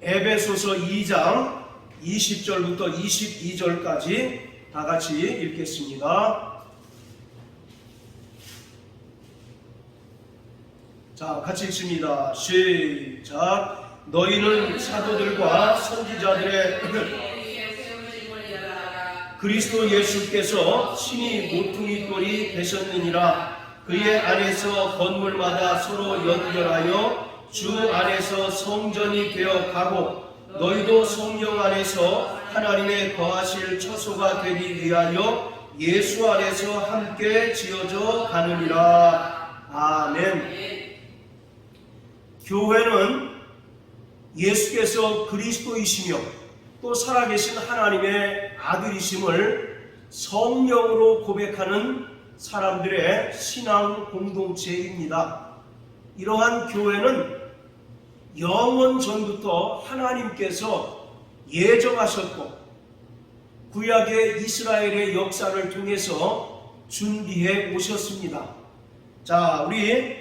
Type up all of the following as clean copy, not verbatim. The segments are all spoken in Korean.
에베소서 2장 20절부터 22절까지 다 같이 읽겠습니다. 자, 같이 읽습니다. 시작. 너희는 사도들과 선지자들의 그리스도 예수께서 친히 모퉁이 돌이 되셨느니라. 그의 안에서 건물마다 서로 연결하여 주 안에서 성전이 되어 가고 너희도 성령 안에서 하나님의 거하실 처소가 되기 위하여 예수 안에서 함께 지어져 가느니라. 아멘. 교회는 예수께서 그리스도이시며 또 살아계신 하나님의 아들이심을 성령으로 고백하는 사람들의 신앙 공동체입니다. 이러한 교회는 영원 전부터 하나님께서 예정하셨고 구약의 이스라엘의 역사를 통해서 준비해 오셨습니다. 자, 우리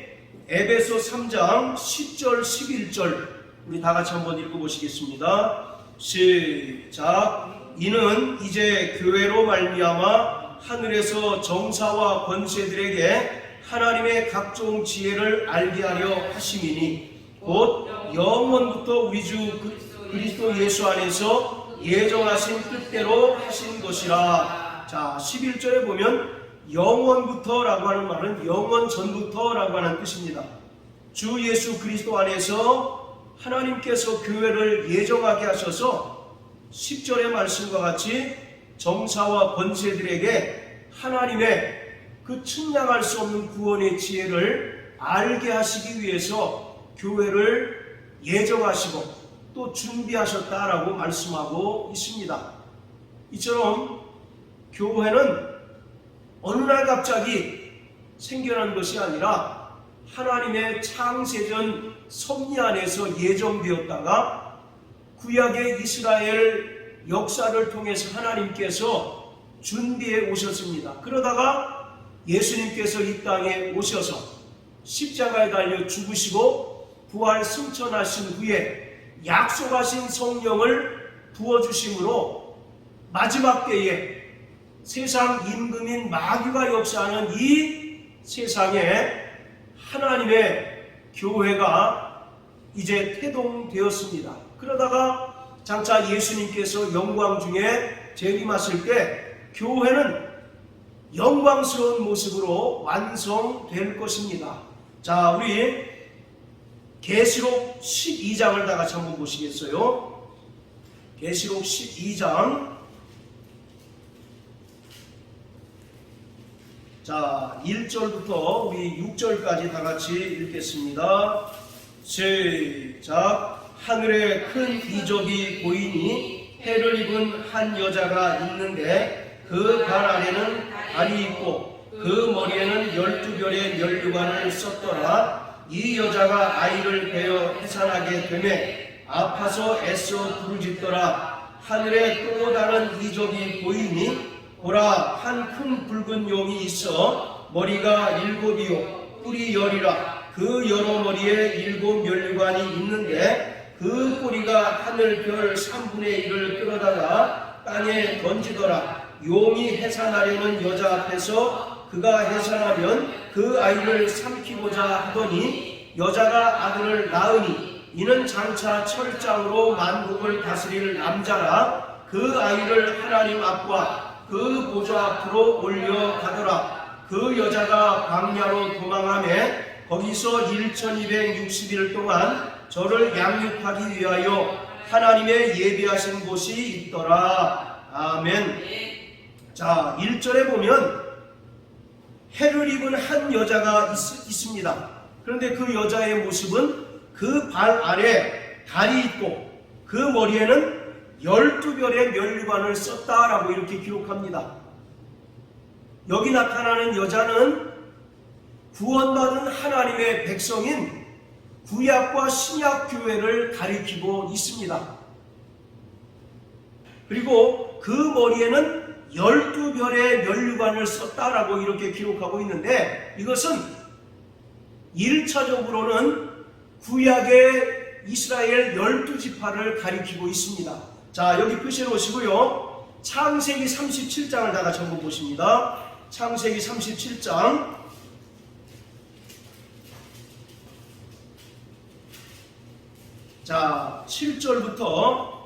에베소 3장 10절 11절 우리 다 같이 한번 읽어보시겠습니다. 시작. 이는 이제 교회로 말미암아 하늘에서 정사와 권세들에게 하나님의 각종 지혜를 알게 하려 하심이니 곧 영원부터 우리 주 그리스도 예수 안에서 예정하신 뜻대로 하신 것이라. 자, 11절에 보면 영원부터 라고 하는 말은 영원 전부터 라고 하는 뜻입니다. 주 예수 그리스도 안에서 하나님께서 교회를 예정하게 하셔서 10절의 말씀과 같이 정사와 권세들에게 하나님의 그 측량할 수 없는 구원의 지혜를 알게 하시기 위해서 교회를 예정하시고 또 준비하셨다라고 말씀하고 있습니다. 이처럼 교회는 어느 날 갑자기 생겨난 것이 아니라 하나님의 창세전 섭리 안에서 예정되었다가 구약의 이스라엘 역사를 통해서 하나님께서 준비해 오셨습니다. 그러다가 예수님께서 이 땅에 오셔서 십자가에 달려 죽으시고 부활 승천하신 후에 약속하신 성령을 부어주심으로 마지막 때에 세상 임금인 마귀가 역사하는 이 세상에 하나님의 교회가 이제 태동되었습니다. 그러다가 장차 예수님께서 영광 중에 재림하실 때 교회는 영광스러운 모습으로 완성될 것입니다. 자, 우리 계시록 12장을 다 같이 한번 보시겠어요? 계시록 12장 자, 1절부터 우리 6절까지 다 같이 읽겠습니다. 시작. 하늘에 큰 이적이 보이니 해를 입은 한 여자가 있는데 그 발 아래는 달이 있고 그 머리에는 12별의 면류관을 썼더라. 이 여자가 아이를 베어 해산하게 되매 아파서 애써 부르짖더라. 하늘에 또 다른 이적이 보이니 보라, 한 큰 붉은 용이 있어 머리가 7이요 뿔이 10이라. 그 여러 머리에 7 면류관이 있는데 그 꼬리가 하늘 별 3분의 1을 끌어다가 땅에 던지더라. 용이 해산하려는 여자 앞에서 그가 해산하면 그 아이를 삼키고자 하더니 여자가 아들을 낳으니 이는 장차 철장으로 만국을 다스릴 남자라. 그 아이를 하나님 앞과 그 보좌 앞으로 올려가더라. 그 여자가 광야로 도망하며 거기서 1260일 동안 저를 양육하기 위하여 하나님의 예비하신 곳이 있더라. 아멘. 자, 1절에 보면 해를 입은 한 여자가 있습니다. 그런데 그 여자의 모습은 그 발 아래 달이 있고 그 머리에는 12별의 면류관을 썼다라고 이렇게 기록합니다. 여기 나타나는 여자는 구원받은 하나님의 백성인 구약과 신약 교회를 가리키고 있습니다. 그리고 그 머리에는 12별의 면류관을 썼다라고 이렇게 기록하고 있는데 이것은 1차적으로는 구약의 이스라엘 12지파를 가리키고 있습니다. 자, 여기 표시해 놓으시고요. 창세기 37장을 다 같이 한번 보십니다. 창세기 37장. 자, 7절부터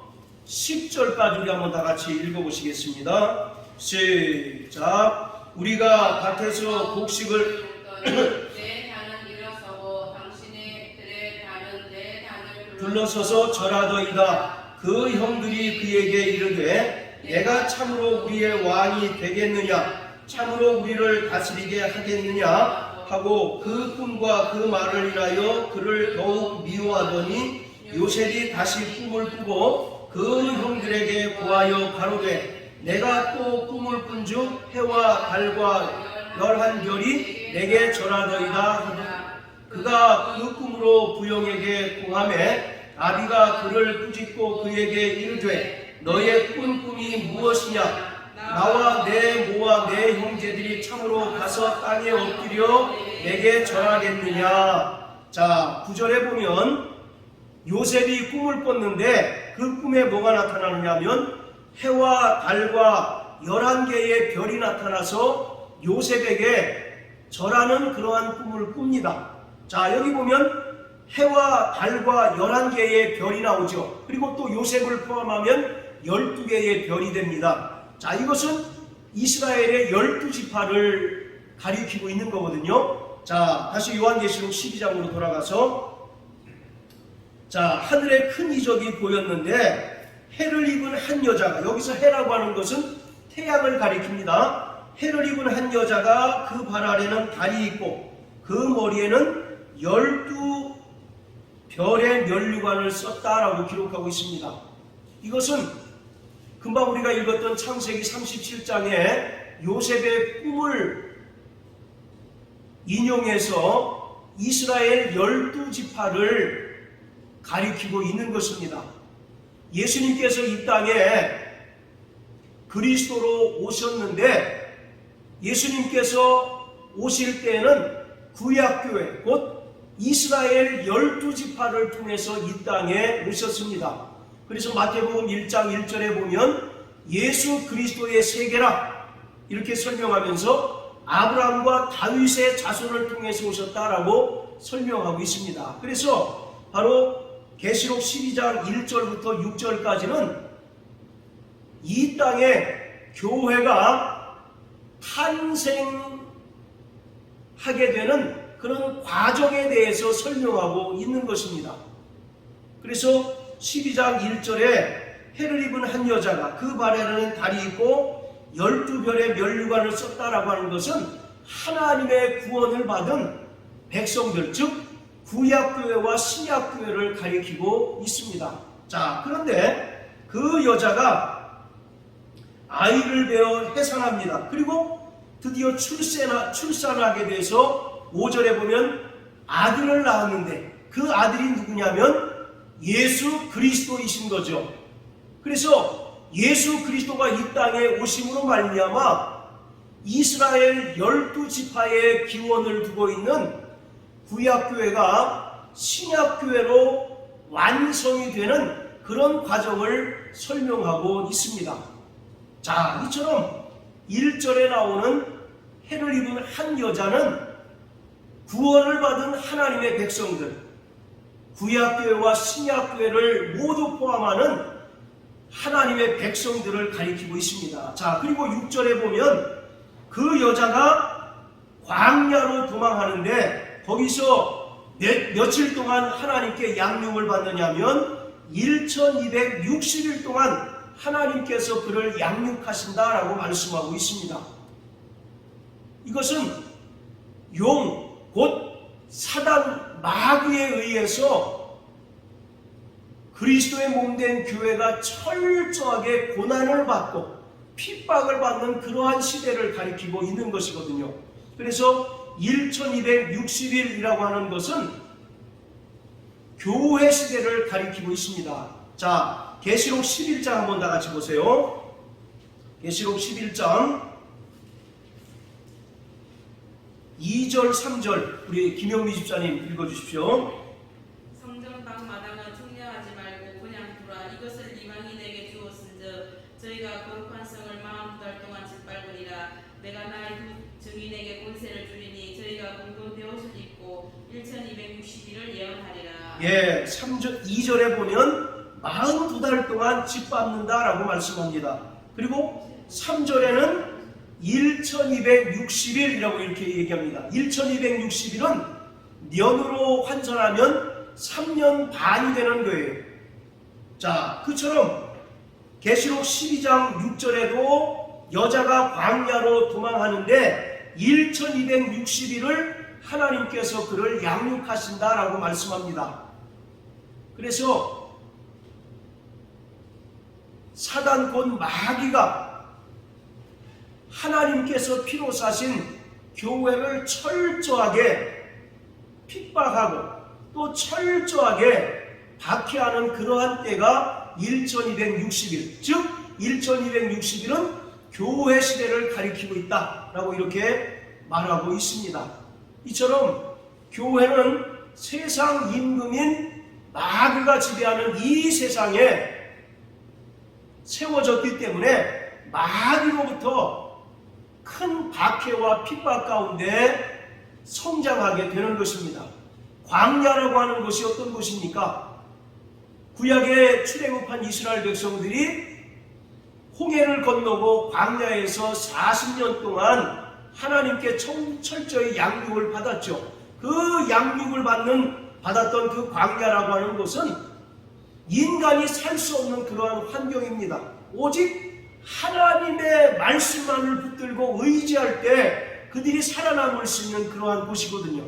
10절까지 우리 한번 다 같이 읽어보시겠습니다. 시작. 우리가 밭에서 곡식을 내 단은 일어서고 당신의 들의 단은 내 단을 둘러서서 절하더이다. 그 형들이 그에게 이르되 내가 참으로 우리의 왕이 되겠느냐, 참으로 우리를 다스리게 하겠느냐 하고 그 꿈과 그 말을 인하여 그를 더욱 미워하더니 요셉이 다시 꿈을 꾸고 그 형들에게 고하여 가로되 내가 또 꿈을 꾼즉 해와 달과 11별이 내게 절하더이다 하더라. 그가 그 꿈으로 부용에게 고하매 아비가 그를 꾸짖고 그에게 이르되 너의 꾼 꿈이 무엇이냐? 나와 내 모와 내 형제들이 참으로 가서 땅에 엎드려 내게 절하겠느냐. 자, 9절에 보면 요셉이 꿈을 꿨는데 그 꿈에 뭐가 나타나느냐 하면 해와 달과 11개의 별이 나타나서 요셉에게 절하는 그러한 꿈을 꿉니다. 자, 여기 보면 해와 달과 11개의 별이 나오죠. 그리고 또 요셉을 포함하면 12개의 별이 됩니다. 자, 이것은 이스라엘의 12지파를 가리키고 있는 거거든요. 자, 다시 요한계시록 12장으로 돌아가서 자, 하늘에 큰 이적이 보였는데 해를 입은 한 여자가, 여기서 해라고 하는 것은 태양을 가리킵니다. 해를 입은 한 여자가 그 발 아래는 달이 있고 그 머리에는 12별의 면류관을 썼다라고 기록하고 있습니다. 이것은 금방 우리가 읽었던 창세기 37장에 요셉의 꿈을 인용해서 이스라엘 12지파를 가리키고 있는 것입니다. 예수님께서 이 땅에 그리스도로 오셨는데 예수님께서 오실 때에는 구약교회 곧 이스라엘 12지파를 통해서 이 땅에 오셨습니다. 그래서 마태복음 1장 1절에 보면 예수 그리스도의 세계라 이렇게 설명하면서 아브라함과 다윗의 자손을 통해서 오셨다라고 설명하고 있습니다. 그래서 바로 계시록 12장 1절부터 6절까지는 이 땅에 교회가 탄생하게 되는 그런 과정에 대해서 설명하고 있는 것입니다. 그래서 12장 1절에 해를 입은 한 여자가 그 발에는 달이 있고 12별의 면류관을 썼다라고 하는 것은 하나님의 구원을 받은 백성들, 즉 구약교회와 신약교회를 가리키고 있습니다. 자, 그런데 그 여자가 아이를 베어 해산합니다. 그리고 드디어 출산하게 돼서 5절에 보면 아들을 낳았는데 그 아들이 누구냐면 예수 그리스도이신 거죠. 그래서 예수 그리스도가 이 땅에 오심으로 말미암아 이스라엘 12지파의 기원을 두고 있는 구약교회가 신약교회로 완성이 되는 그런 과정을 설명하고 있습니다. 자, 이처럼 1절에 나오는 해를 입은 한 여자는 구원을 받은 하나님의 백성들, 구약교회와 신약교회를 모두 포함하는 하나님의 백성들을 가리키고 있습니다. 자, 그리고 6절에 보면 그 여자가 광야로 도망하는데 거기서 며칠 동안 하나님께 양육을 받느냐면 1260일 동안 하나님께서 그를 양육하신다라고 말씀하고 있습니다. 이것은 용, 곧 사단 마귀에 의해서 그리스도의 몸된 교회가 철저하게 고난을 받고 핍박을 받는 그러한 시대를 가리키고 있는 것이거든요. 그래서 1260일이라고 하는 것은 교회 시대를 가리키고 있습니다. 자, 계시록 11장 한번 다 같이 보세요. 계시록 11장 2절 3절 우리 김영미 집사님 읽어주십시오. 성전 방 마당은 내가 나의 두 증인에게 권세를 주리니 저희가 공동대 옷을 입고 1260일을 예언하리라. 예, 2절에 보면 42달 동안 짓밟는다라고 말씀합니다. 그리고 3절에는 1260일이라고 이렇게 얘기합니다. 1260일은 년으로 환산하면 3년 반이 되는 거예요. 자, 그처럼 계시록 12장 6절에도 여자가 광야로 도망하는데 1260일을 하나님께서 그를 양육하신다라고 말씀합니다. 그래서 사단 곧 마귀가 하나님께서 피로 사신 교회를 철저하게 핍박하고 또 철저하게 박해하는 그러한 때가 1260일, 즉 1260일은 교회 시대를 가리키고 있다라고 이렇게 말하고 있습니다. 이처럼 교회는 세상 임금인 마귀가 지배하는 이 세상에 세워졌기 때문에 마귀로부터 큰 박해와 핍박 가운데 성장하게 되는 것입니다. 광야라고 하는 것이 어떤 곳입니까? 구약에 출애굽한 이스라엘 백성들이 홍해를 건너고 광야에서 40년 동안 하나님께 철저히 양육을 받았죠. 그 양육을 받았던 그 광야라고 하는 것은 인간이 살 수 없는 그러한 환경입니다. 오직 하나님의 말씀만을 붙들고 의지할 때 그들이 살아남을 수 있는 그러한 곳이거든요.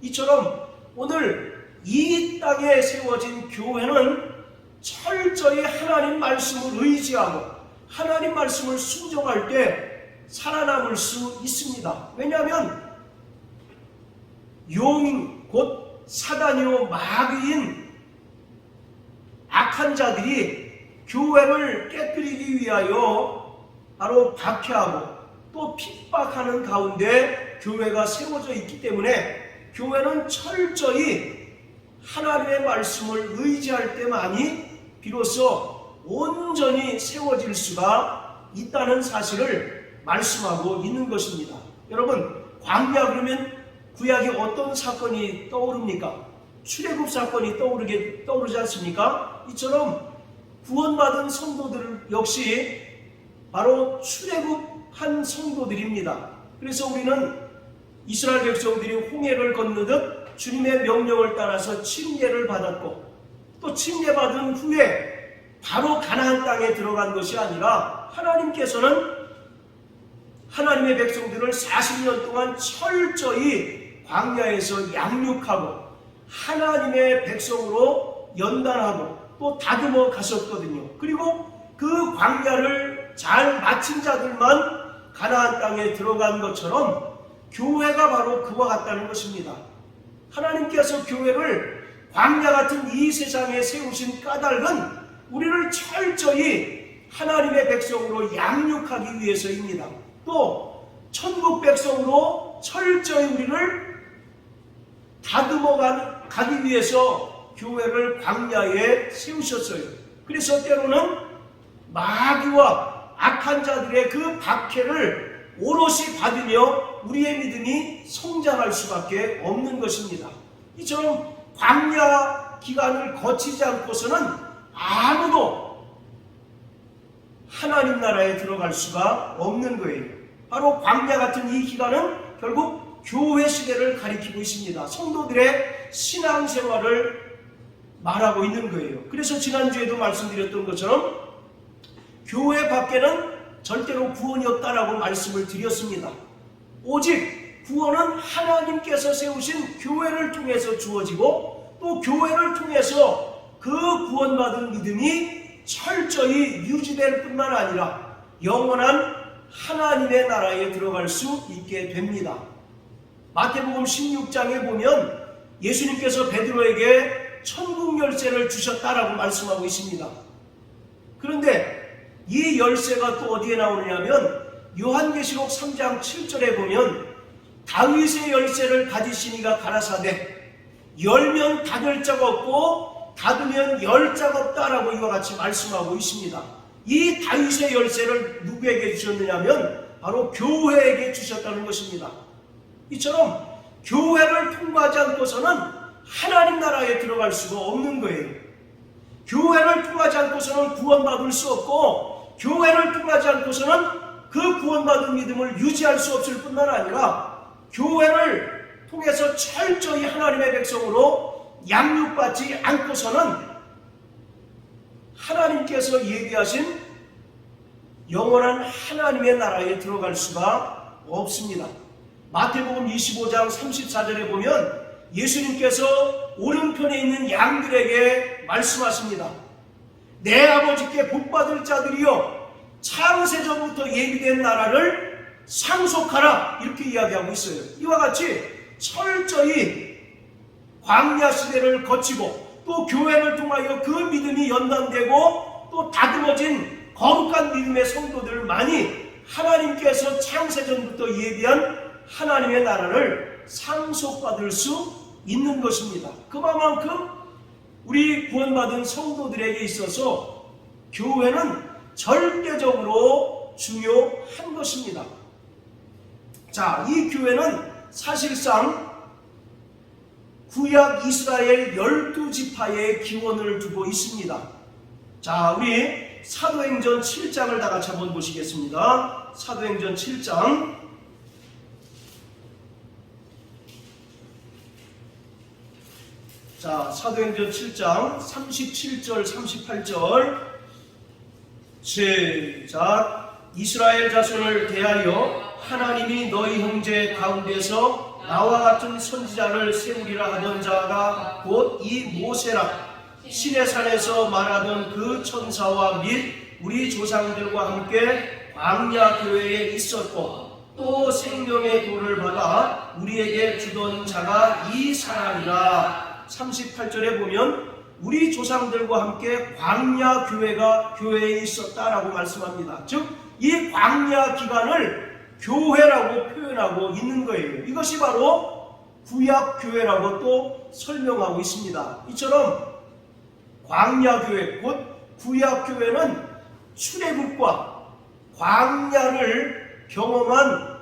이처럼 오늘 이 땅에 세워진 교회는 철저히 하나님 말씀을 의지하고 하나님 말씀을 순종할 때 살아남을 수 있습니다. 왜냐하면 용, 곧 사단이요 마귀인 악한 자들이 교회를 깨뜨리기 위하여 바로 박해하고 또 핍박하는 가운데 교회가 세워져 있기 때문에 교회는 철저히 하나님의 말씀을 의지할 때만이 비로소 온전히 세워질 수가 있다는 사실을 말씀하고 있는 것입니다. 여러분, 광야 그러면 구약에 어떤 사건이 떠오릅니까? 출애굽 사건이 떠오르지 않습니까? 이처럼 구원받은 성도들 역시 바로 출애굽한 성도들입니다. 그래서 우리는 이스라엘 백성들이 홍해를 건너듯 주님의 명령을 따라서 침례를 받았고 또 침례받은 후에 바로 가나안 땅에 들어간 것이 아니라 하나님께서는 하나님의 백성들을 40년 동안 철저히 광야에서 양육하고 하나님의 백성으로 연단하고 또 다듬어 가셨거든요. 그리고 그 광야를 잘 마친 자들만 가나안 땅에 들어간 것처럼 교회가 바로 그와 같다는 것입니다. 하나님께서 교회를 광야 같은 이 세상에 세우신 까닭은 우리를 철저히 하나님의 백성으로 양육하기 위해서입니다. 또 천국 백성으로 철저히 우리를 다듬어 가기 위해서 교회를 광야에 세우셨어요. 그래서 때로는 마귀와 악한 자들의 그 박해를 오롯이 받으며 우리의 믿음이 성장할 수밖에 없는 것입니다. 이처럼 광야 기간을 거치지 않고서는 아무도 하나님 나라에 들어갈 수가 없는 거예요. 바로 광야 같은 이 기간은 결국 교회 시대를 가리키고 있습니다. 성도들의 신앙생활을 말하고 있는 거예요. 그래서 지난주에도 말씀드렸던 것처럼 교회 밖에는 절대로 구원이 없다라고 말씀을 드렸습니다. 오직 구원은 하나님께서 세우신 교회를 통해서 주어지고 또 교회를 통해서 그 구원받은 믿음이 철저히 유지될 뿐만 아니라 영원한 하나님의 나라에 들어갈 수 있게 됩니다. 마태복음 16장에 보면 예수님께서 베드로에게 천국 열쇠를 주셨다라고 말씀하고 있습니다. 그런데 이 열쇠가 또 어디에 나오느냐면 요한계시록 3장 7절에 보면 다윗의 열쇠를 가지시니가 가라사대 열면 닫을 자가 없고 닫으면 열 자가 없다라고 이와 같이 말씀하고 있습니다. 이 다윗의 열쇠를 누구에게 주셨느냐면 바로 교회에게 주셨다는 것입니다. 이처럼 교회를 통과하지 않고서는 하나님 나라에 들어갈 수가 없는 거예요. 교회를 통하지 않고서는 구원받을 수 없고, 교회를 통하지 않고서는 그 구원받은 믿음을 유지할 수 없을 뿐만 아니라, 교회를 통해서 철저히 하나님의 백성으로 양육받지 않고서는 하나님께서 얘기하신 영원한 하나님의 나라에 들어갈 수가 없습니다. 마태복음 25장 34절에 보면 예수님께서 오른편에 있는 양들에게 말씀하십니다. 내 아버지께 복받을 자들이여 창세전부터 예비된 나라를 상속하라, 이렇게 이야기하고 있어요. 이와 같이 철저히 광야 시대를 거치고 또 교회를 통하여 그 믿음이 연단되고 또 다듬어진 거룩한 믿음의 성도들만이 하나님께서 창세전부터 예비한 하나님의 나라를 상속받을 수 있는 것입니다. 그만큼 우리 구원받은 성도들에게 있어서 교회는 절대적으로 중요한 것입니다. 자, 이 교회는 사실상 구약 이스라엘 12지파의 기원을 두고 있습니다. 자, 우리 사도행전 7장을 다 같이 한번 보시겠습니다. 사도행전 7장. 자, 사도행전 7장 37절 38절 시작. 이스라엘 자손을 대하여 하나님이 너희 형제 가운데서 나와 같은 선지자를 세우리라 하던 자가 곧 이 모세라. 시내산에서 말하던 그 천사와 및 우리 조상들과 함께 광야 교회에 있었고 또 생명의 도를 받아 우리에게 주던 자가 이 사람이라. 38절에 보면 우리 조상들과 함께 광야 교회에 있었다라고 말씀합니다. 즉, 이 광야 기간을 교회라고 표현하고 있는 거예요. 이것이 바로 구약 교회라고 또 설명하고 있습니다. 이처럼 광야 교회, 곧 구약 교회는 출애굽과 광야를 경험한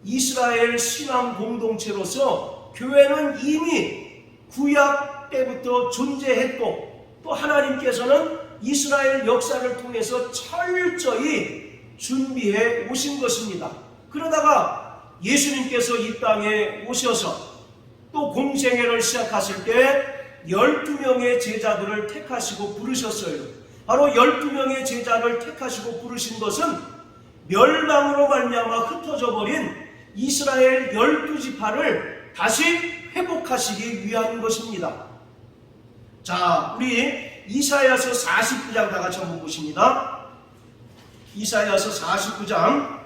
이스라엘 신앙 공동체로서 교회는 이미 구약 때부터 존재했고 또 하나님께서는 이스라엘 역사를 통해서 철저히 준비해 오신 것입니다. 그러다가 예수님께서 이 땅에 오셔서 또 공생애를 시작하실 때 12명의 제자들을 택하시고 부르셨어요. 바로 12명의 제자를 택하시고 부르신 것은 멸망으로 말미암아 흩어져 버린 이스라엘 12지파를 다시 회복하시기 위한 것입니다. 자, 우리 이사야서 49장 다 같이 한번 보십니다. 이사야서 49장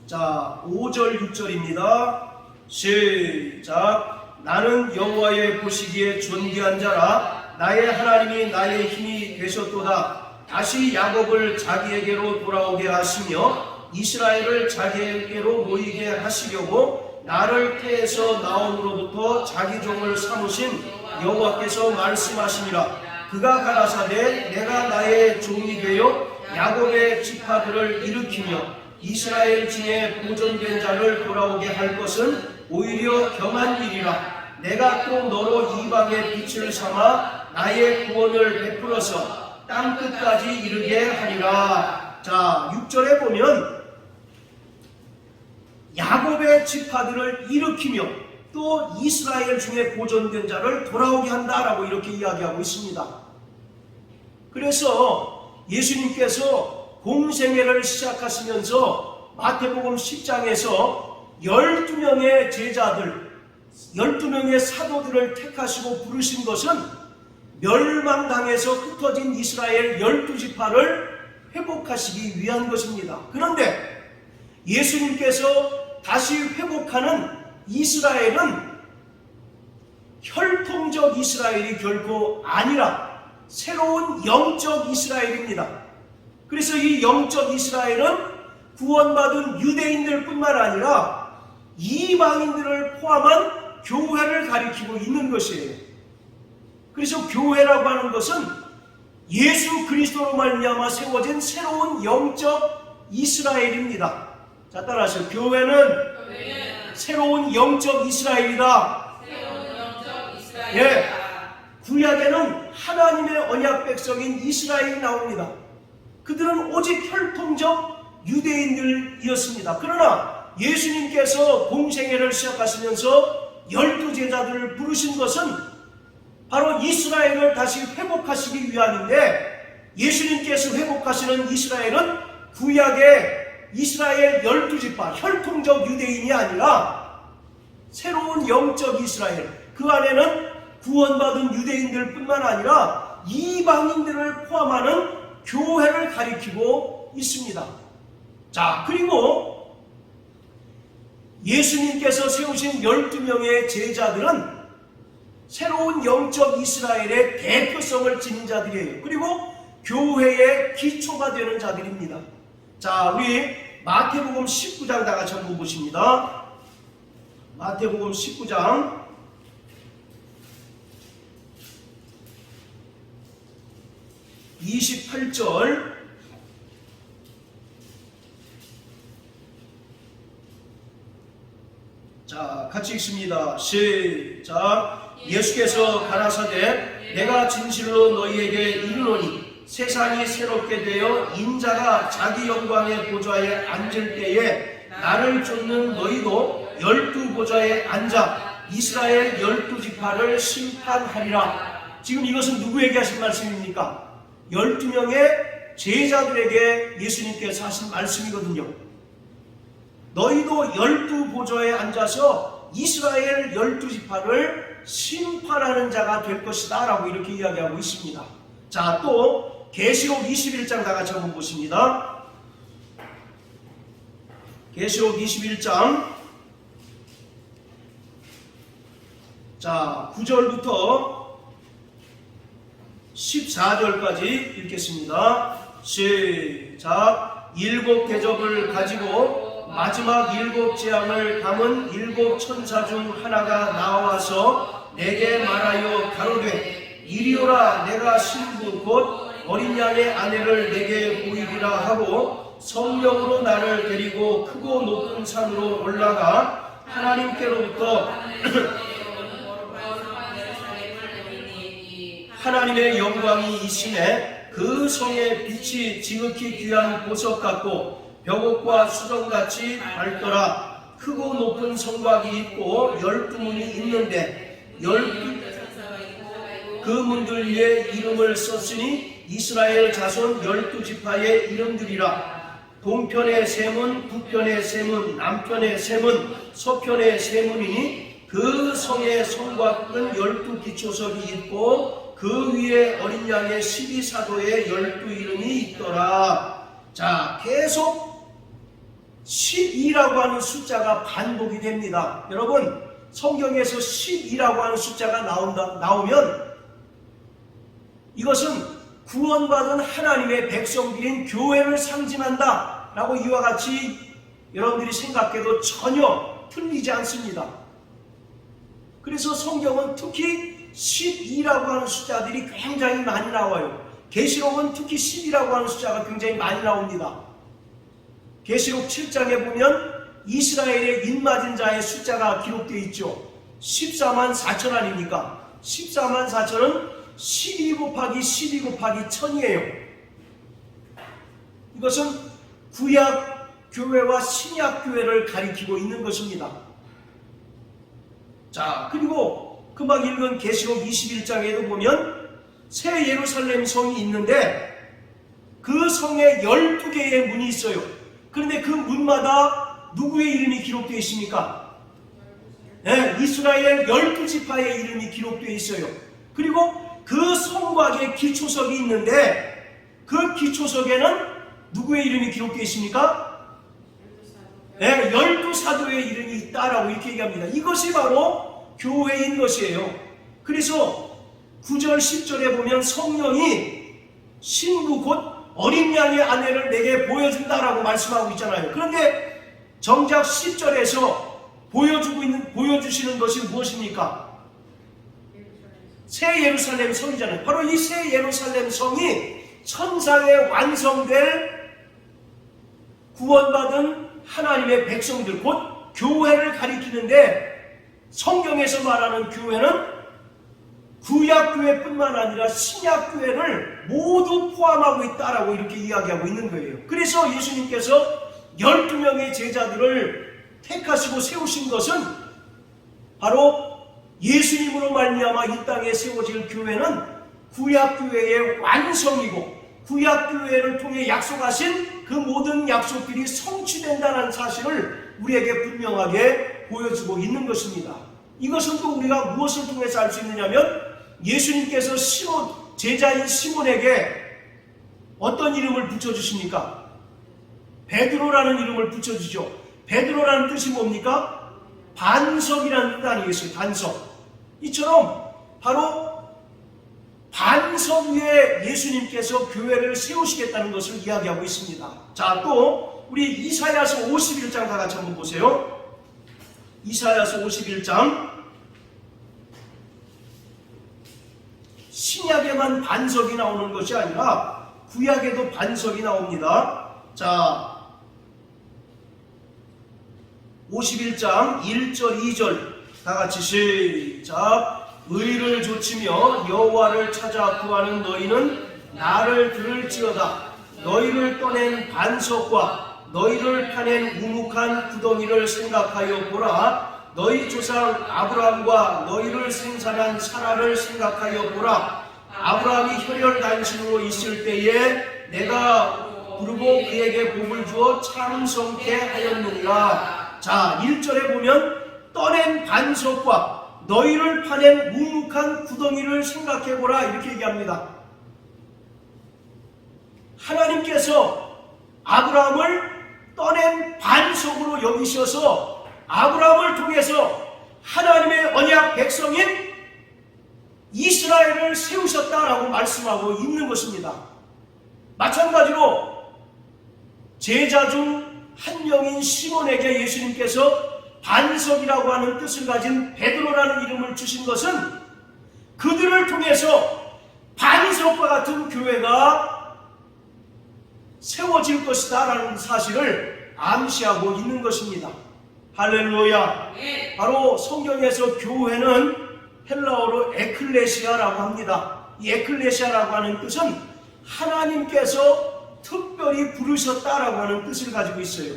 자, 5절 6절입니다. 시작. 나는 여호와의 보시기에 존귀한 자라. 나의 하나님이 나의 힘이 되셨도다. 다시 야곱을 자기에게로 돌아오게 하시며 이스라엘을 자기에게로 모이게 하시려고 나를 태에서 나옴으로부터 자기 종을 삼으신 여호와께서 말씀하시니라. 그가 가라사대 내가 나의 종이 되어 야곱의 지파들을 일으키며 이스라엘 중에 보존된 자를 돌아오게 할 것은 오히려 경한 일이라. 내가 또 너로 이방의 빛을 삼아 나의 구원을 베풀어서 땅 끝까지 이르게 하리라. 자, 6절에 보면 야곱의 지파들을 일으키며 또 이스라엘 중에 보존된 자를 돌아오게 한다라고 이렇게 이야기하고 있습니다. 그래서 예수님께서 공생애를 시작하시면서 마태복음 10장에서 12명의 제자들, 12명의 사도들을 택하시고 부르신 것은 멸망당해서 흩어진 이스라엘 12지파를 회복하시기 위한 것입니다. 그런데 예수님께서 다시 회복하는 이스라엘은 혈통적 이스라엘이 결코 아니라 새로운 영적 이스라엘입니다. 그래서 이 영적 이스라엘은 구원받은 유대인들 뿐만 아니라 이방인들을 포함한 교회를 가리키고 있는 것이에요. 그래서 교회라고 하는 것은 예수 그리스도로 말미암아 세워진 새로운 영적 이스라엘입니다. 자, 따라하세요. 교회는 새로운 영적 이스라엘이다. 예, 구약에는 하나님의 언약 백성인 이스라엘이 나옵니다. 그들은 오직 혈통적 유대인들이었습니다. 그러나 예수님께서 공생애를 시작하시면서 12제자들을 부르신 것은 바로 이스라엘을 다시 회복하시기 위함인데, 예수님께서 회복하시는 이스라엘은 구약의 이스라엘 12지파 혈통적 유대인이 아니라 새로운 영적 이스라엘, 그 안에는 구원받은 유대인들 뿐만 아니라 이방인들을 포함하는 교회를 가리키고 있습니다. 자, 그리고 예수님께서 세우신 12명의 제자들은 새로운 영적 이스라엘의 대표성을 지닌 자들이에요. 그리고 교회의 기초가 되는 자들입니다. 자, 우리 마태복음 19장 다 같이 한번 보십니다. 마태복음 19장 28절. 자, 같이 읽습니다. 시작. 예수께서 가라사대 내가 진실로 너희에게 이르노니 세상이 새롭게 되어 인자가 자기 영광의 보좌에 앉을 때에 나를 쫓는 너희도 12보좌에 앉아 이스라엘 12지파를 심판하리라. 지금 이것은 누구에게 하신 말씀입니까? 12명의 제자들에게 예수님께서 하신 말씀이거든요. 너희도 12보좌에 앉아서 이스라엘 12지파를 심판하는 자가 될 것이다 라고 이렇게 이야기하고 있습니다. 자, 또 계시록 21장 다 같이 한번 보십니다. 계시록 21장 자 9절부터 14절까지 읽겠습니다. 시작. 7 대접을 가지고 마지막 7 재앙을 담은 7 천사 중 하나가 나와서 내게 말하여 가로되 이리오라. 내가 신부 곧 어린 양의 아내를 내게 보이리라 하고 성령으로 나를 데리고 크고 높은 산으로 올라가 하나님께로부터 하나님의 영광이 있음에 그 성의 빛이 지극히 귀한 보석 같고 벽옥과 수정같이 밝더라. 크고 높은 성곽이 있고 12문이 있는데 그 문들 위에 이름을 썼으니 이스라엘 자손 12지파의 이름들이라. 동편의 세 문, 북편의 세 문, 남편의 세 문, 서편의 세 문이니 그 성의 성곽은 12기초석이 있고 그 위에 어린 양의 12사도의 12이름이 있더라. 자, 계속 12라고 하는 숫자가 반복이 됩니다. 여러분, 성경에서 12라고 하는 숫자가 나오면 이것은 구원받은 하나님의 백성들인 교회를 상징한다 라고 이와 같이 여러분들이 생각해도 전혀 틀리지 않습니다. 그래서 성경은 특히 12라고 하는 숫자들이 굉장히 많이 나와요. 계시록은 특히 10이라고 하는 숫자가 굉장히 많이 나옵니다. 계시록 7장에 보면 이스라엘의 인맞은 자의 숫자가 기록되어 있죠. 14만 4천 아닙니까? 14만 4천은 12 곱하기 12 곱하기 1000이에요. 이것은 구약 교회와 신약 교회를 가리키고 있는 것입니다. 자, 그리고 금방 읽은 계시록 21장에도 보면 새 예루살렘 성이 있는데 그 성에 12개의 문이 있어요. 그런데 그 문마다 누구의 이름이 기록되어 있습니까? 네, 이스라엘 12지파의 이름이 기록되어 있어요. 그리고 그 성곽에 기초석이 있는데 그 기초석에는 누구의 이름이 기록되어 있습니까? 네, 12사도의 이름이 있다라고 이렇게 얘기합니다. 이것이 바로 교회인 것이에요. 그래서 9절 10절에 보면 성령이 신부 곧 어린 양의 아내를 내게 보여준다라고 말씀하고 있잖아요. 그런데 정작 10절에서 보여주시는 것이 무엇입니까? 새 예루살렘 성이잖아요. 바로 이 새 예루살렘 성이 천상에 완성될 구원받은 하나님의 백성들, 곧 교회를 가리키는데, 성경에서 말하는 교회는 구약교회뿐만 아니라 신약교회를 모두 포함하고 있다라고 이렇게 이야기하고 있는 거예요. 그래서 예수님께서 12명의 제자들을 택하시고 세우신 것은 바로 예수님으로 말미암아 이 땅에 세워질 교회는 구약교회의 완성이고, 구약교회를 통해 약속하신 그 모든 약속들이 성취된다는 사실을 우리에게 분명하게 보여주고 있는 것입니다. 이것은 또 우리가 무엇을 통해서 알 수 있느냐면, 예수님께서 제자인 시몬에게 어떤 이름을 붙여주십니까? 베드로라는 이름을 붙여주죠. 베드로라는 뜻이 뭡니까? 반석이라는 뜻 아니겠어요? 반석. 이처럼 바로 반석 위에 예수님께서 교회를 세우시겠다는 것을 이야기하고 있습니다. 자, 또 우리 이사야서 51장 다 같이 한번 보세요. 이사야서 51장. 신약에만 반석이 나오는 것이 아니라 구약에도 반석이 나옵니다. 자, 51장 1절 2절 다 같이 시작. 의를 좇으며 여호와를 찾아 구하는 너희는 나를 들을지어다. 너희를 떠낸 반석과 너희를 파낸 우묵한 구덩이를 생각하여 보라. 너희 조상 아브라함과 너희를 생산한 사라를 생각하여 보라. 아브라함이 혈혈단신으로 있을 때에 내가 부르고 그에게 복을 주어 참성케 하였느니라. 자, 1절에 보면 떠낸 반석과 너희를 파낸 우묵한 구덩이를 생각해보라 이렇게 얘기합니다. 하나님께서 아브라함을 떠낸 반석으로 여기셔서 아브라함을 통해서 하나님의 언약 백성인 이스라엘을 세우셨다라고 말씀하고 있는 것입니다. 마찬가지로 제자 중 한 명인 시몬에게 예수님께서 반석이라고 하는 뜻을 가진 베드로라는 이름을 주신 것은 그들을 통해서 반석과 같은 교회가 세워질 것이다 라는 사실을 암시하고 있는 것입니다. 할렐루야. 바로 성경에서 교회는 헬라어로 에클레시아라고 합니다. 이 에클레시아라고 하는 뜻은 하나님께서 특별히 부르셨다라고 하는 뜻을 가지고 있어요.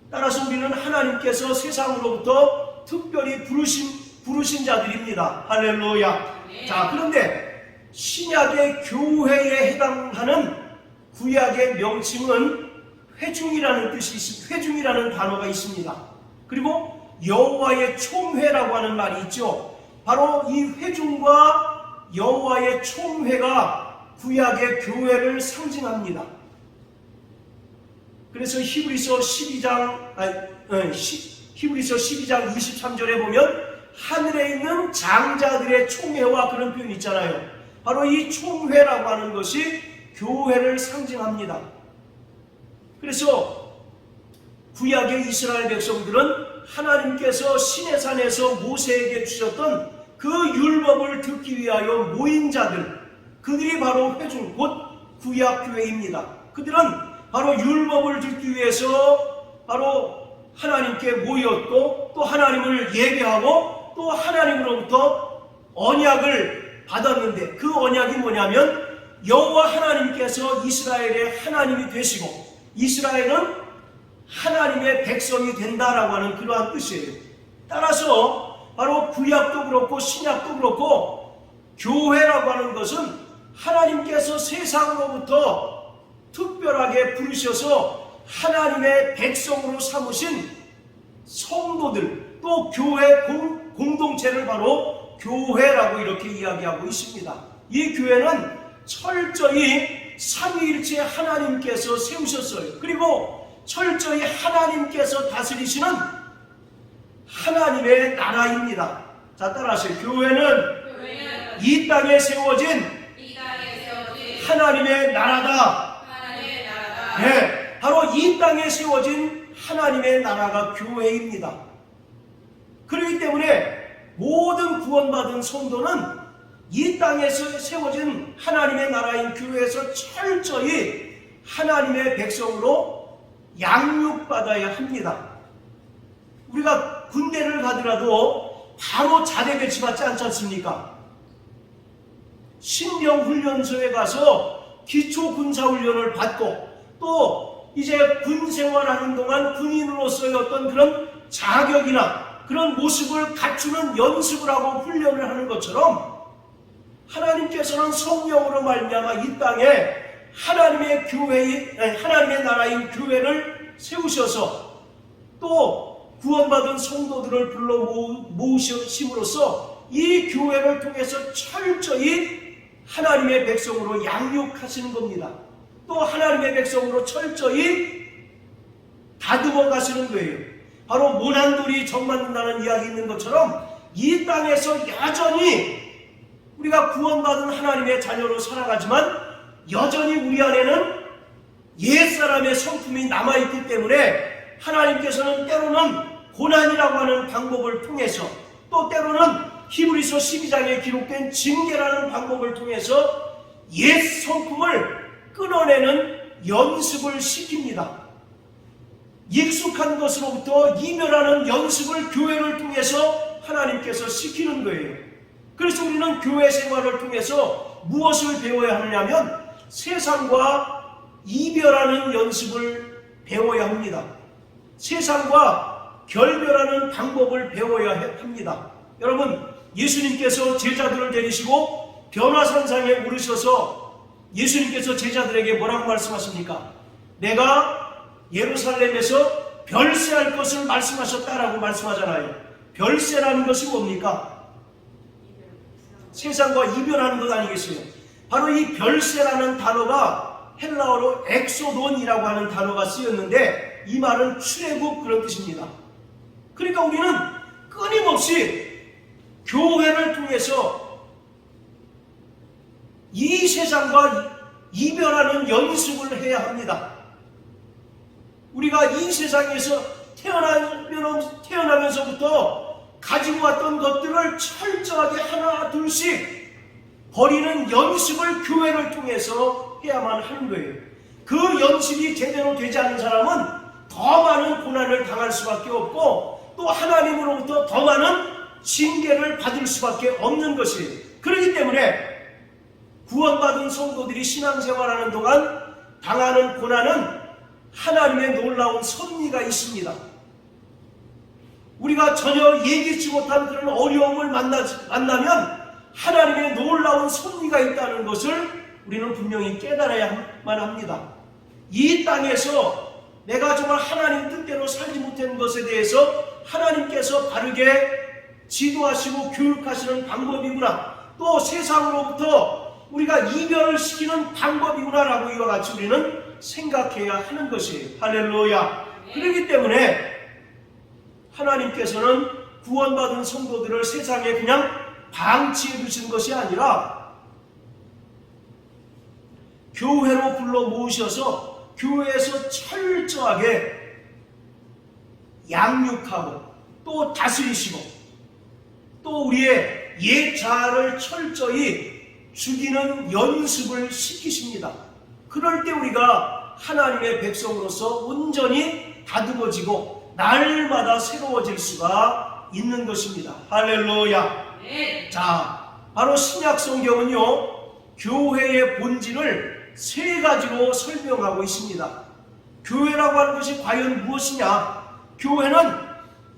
따라서 우리는 하나님께서 세상으로부터 특별히 부르신 자들입니다. 할렐루야. 자, 그런데 신약의 교회에 해당하는 구약의 명칭은 회중이라는 뜻이 있습니다. 회중이라는 단어가 있습니다. 그리고 여호와의 총회라고 하는 말이 있죠. 바로 이 회중과 여호와의 총회가 구약의 교회를 상징합니다. 그래서 히브리서 12장 23절에 보면 하늘에 있는 장자들의 총회와 그런 표현이 있잖아요. 바로 이 총회라고 하는 것이 교회를 상징합니다. 그래서 구약의 이스라엘 백성들은 하나님께서 시내산에서 모세에게 주셨던 그 율법을 듣기 위하여 모인 자들, 그들이 바로 회중, 곧 구약교회입니다. 그들은 바로 율법을 듣기 위해서 바로 하나님께 모였고 또 하나님을 예배하고 또 하나님으로부터 언약을 받았는데, 그 언약이 뭐냐면 여호와 하나님께서 이스라엘의 하나님이 되시고 이스라엘은 하나님의 백성이 된다라고 하는 그러한 뜻이에요. 따라서 바로 구약도 그렇고 신약도 그렇고 교회라고 하는 것은 하나님께서 세상으로부터 특별하게 부르셔서 하나님의 백성으로 삼으신 성도들, 또 교회 공동체를 바로 교회라고 이렇게 이야기하고 있습니다. 이 교회는 철저히 삼위일체 하나님께서 세우셨어요. 그리고 철저히 하나님께서 다스리시는 하나님의 나라입니다. 자, 따라하세요. 교회는 이 땅에 세워진 하나님의 나라다. 네, 바로 이 땅에 세워진 하나님의 나라가 교회입니다. 그렇기 때문에 모든 구원받은 성도는 이 땅에서 세워진 하나님의 나라인 교회에서 철저히 하나님의 백성으로 양육받아야 합니다. 우리가 군대를 가더라도 바로 자대 배치받지 않지 않습니까? 신병훈련소에 가서 기초군사훈련을 받고 또 이제 군생활하는 동안 군인으로서의 어떤 그런 자격이나 그런 모습을 갖추는 연습을 하고 훈련을 하는 것처럼 하나님께서는 성령으로 말미암아 이 땅에 하나님의 하나님의 나라인 교회를 세우셔서 또 구원받은 성도들을 불러 모으심으로써 이 교회를 통해서 철저히 하나님의 백성으로 양육하시는 겁니다. 또 하나님의 백성으로 철저히 다듬어 가시는 거예요. 바로 모난돌이 정맞는다는 이야기 있는 것처럼 이 땅에서 여전히 우리가 구원받은 하나님의 자녀로 살아가지만 여전히 우리 안에는 옛사람의 성품이 남아있기 때문에 하나님께서는 때로는 고난이라고 하는 방법을 통해서 또 때로는 히브리서 12장에 기록된 징계라는 방법을 통해서 옛 성품을 끊어내는 연습을 시킵니다. 익숙한 것으로부터 이별하는 연습을 교회를 통해서 하나님께서 시키는 거예요. 그래서 우리는 교회 생활을 통해서 무엇을 배워야 하느냐면 세상과 이별하는 연습을 배워야 합니다. 세상과 결별하는 방법을 배워야 합니다. 여러분, 예수님께서 제자들을 데리시고 변화산상에 오르셔서 예수님께서 제자들에게 뭐라고 말씀하십니까? 내가 예루살렘에서 별세할 것을 말씀하셨다라고 말씀하잖아요. 별세라는 것이 뭡니까? 세상과 이별하는 것 아니겠어요? 바로 이 별세라는 단어가 헬라어로 엑소돈이라고 하는 단어가 쓰였는데 이 말은 출애굽 그런 뜻입니다. 그러니까 우리는 끊임없이 교회를 통해서 이 세상과 이별하는 연습을 해야 합니다. 우리가 이 세상에서 태어나면서부터 가지고 왔던 것들을 철저하게 하나 둘씩 버리는 연습을 교회를 통해서 해야만 하는 거예요. 그 연습이 제대로 되지 않은 사람은 더 많은 고난을 당할 수밖에 없고 또 하나님으로부터 더 많은 징계를 받을 수밖에 없는 것이에요. 그렇기 때문에 구원받은 성도들이 신앙생활하는 동안 당하는 고난은 하나님의 놀라운 섭리가 있습니다. 우리가 전혀 예기치 못한 그런 어려움을 만나면 하나님의 놀라운 섭리가 있다는 것을 우리는 분명히 깨달아야만 합니다. 이 땅에서 내가 정말 하나님 뜻대로 살지 못한 것에 대해서 하나님께서 바르게 지도하시고 교육하시는 방법이구나, 또 세상으로부터 우리가 이별을 시키는 방법이구나라고 이와 같이 우리는 생각해야 하는 것이에요. 할렐루야. 그렇기 때문에 하나님께서는 구원받은 성도들을 세상에 그냥 방치해 두신 것이 아니라 교회로 불러 모으셔서 교회에서 철저하게 양육하고 또 다스리시고 또 우리의 옛 자아를 철저히 죽이는 연습을 시키십니다. 그럴 때 우리가 하나님의 백성으로서 온전히 다듬어지고 날마다 새로워질 수가 있는 것입니다. 할렐루야. 네. 자, 바로 신약 성경은요, 교회의 본질을 세 가지로 설명하고 있습니다. 교회라고 하는 것이 과연 무엇이냐? 교회는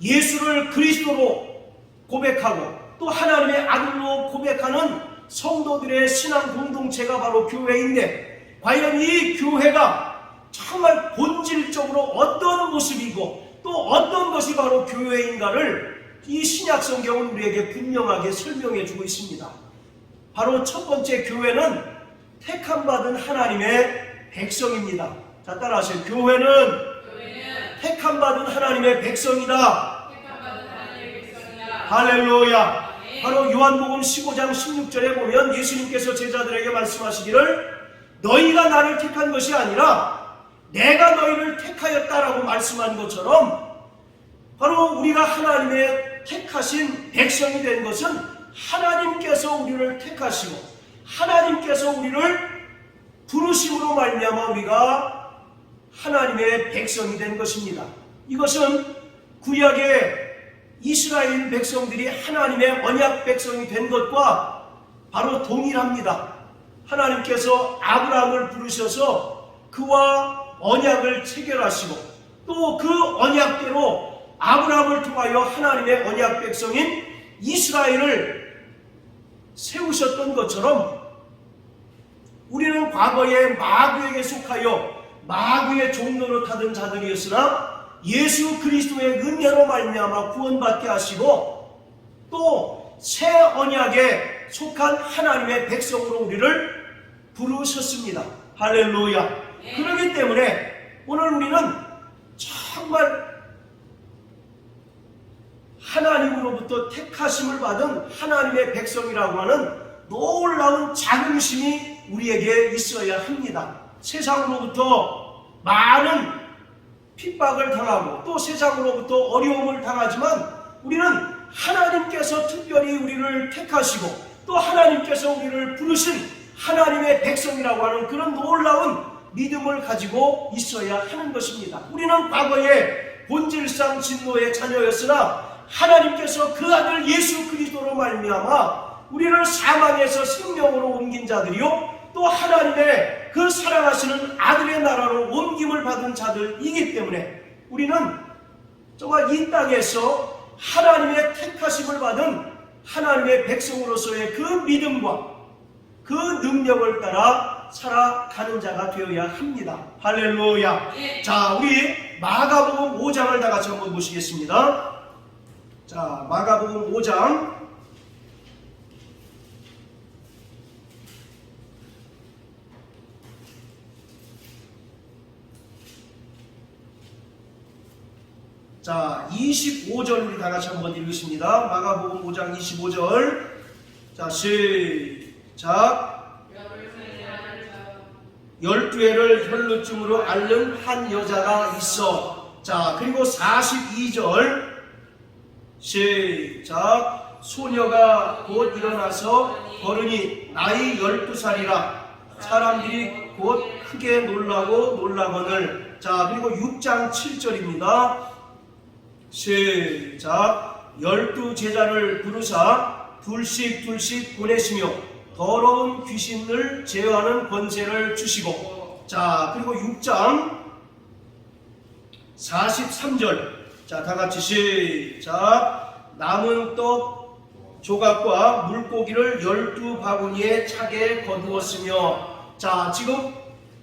예수를 그리스도로 고백하고 또 하나님의 아들로 고백하는 성도들의 신앙 공동체가 바로 교회인데, 과연 이 교회가 정말 본질적으로 어떤 모습이고 또 어떤 것이 바로 교회인가를 이 신약 성경은 우리에게 분명하게 설명해 주고 있습니다. 바로 첫 번째, 교회는 택함받은 하나님의 백성입니다. 자, 따라하세요. 교회는 택함받은 하나님의 백성이다. 할렐루야. 바로 요한복음 15장 16절에 보면 예수님께서 제자들에게 말씀하시기를 너희가 나를 택한 것이 아니라 내가 너희를 택하였다라고 말씀한 것처럼 바로 우리가 하나님의 택하신 백성이 된 것은 하나님께서 우리를 택하시고 하나님께서 우리를 부르심으로 말미암아 우리가 하나님의 백성이 된 것입니다. 이것은 구약의 이스라엘 백성들이 하나님의 언약 백성이 된 것과 바로 동일합니다. 하나님께서 아브라함을 부르셔서 그와 언약을 체결하시고 또 그 언약대로 아브라함을 통하여 하나님의 언약 백성인 이스라엘을 세우셨던 것처럼 우리는 과거에 마귀에게 속하여 마귀의 종로를 타던 자들이었으나 예수 그리스도의 은혜로 말미암아 구원받게 하시고 또 새 언약에 속한 하나님의 백성으로 우리를 부르셨습니다. 할렐루야. 그렇기 때문에 오늘 우리는 정말 하나님으로부터 택하심을 받은 하나님의 백성이라고 하는 놀라운 자긍심이 우리에게 있어야 합니다. 세상으로부터 많은 핍박을 당하고 또 세상으로부터 어려움을 당하지만 우리는 하나님께서 특별히 우리를 택하시고 또 하나님께서 우리를 부르신 하나님의 백성이라고 하는 그런 놀라운 믿음을 가지고 있어야 하는 것입니다. 우리는 과거에 본질상 진노의 자녀였으나 하나님께서 그 아들 예수 그리스도로 말미암아 우리를 사망에서 생명으로 옮긴 자들이요 또 하나님의 그 사랑하시는 아들의 나라로 옮김을 받은 자들이기 때문에 우리는 정말 이 땅에서 하나님의 택하심을 받은 하나님의 백성으로서의 그 믿음과 그 능력을 따라 살아가는 자가 되어야 합니다. 할렐루야. 자, 우리 마가복음 5장을 다 같이 한번 보시겠습니다. 자, 마가복음 5장 자, 25절 우리 다 같이 한번 읽으십니다. 마가복음 5장 25절. 자, 시작. 12회를 혈루증으로 앓는 한 여자가 있어. 자, 그리고 42절. 시작. 소녀가 곧 일어나서 걸으니 나이 12살이라 사람들이 곧 크게 놀라거늘. 자, 그리고 6장 7절입니다. 시작. 12제자를 부르사 둘씩 보내시며 더러운 귀신을 제어하는 권세를 주시고. 자, 그리고 6장 43절. 자, 다같이 시작. 남은 떡 조각과 물고기를 12바구니에 차게 거두었으며. 자, 지금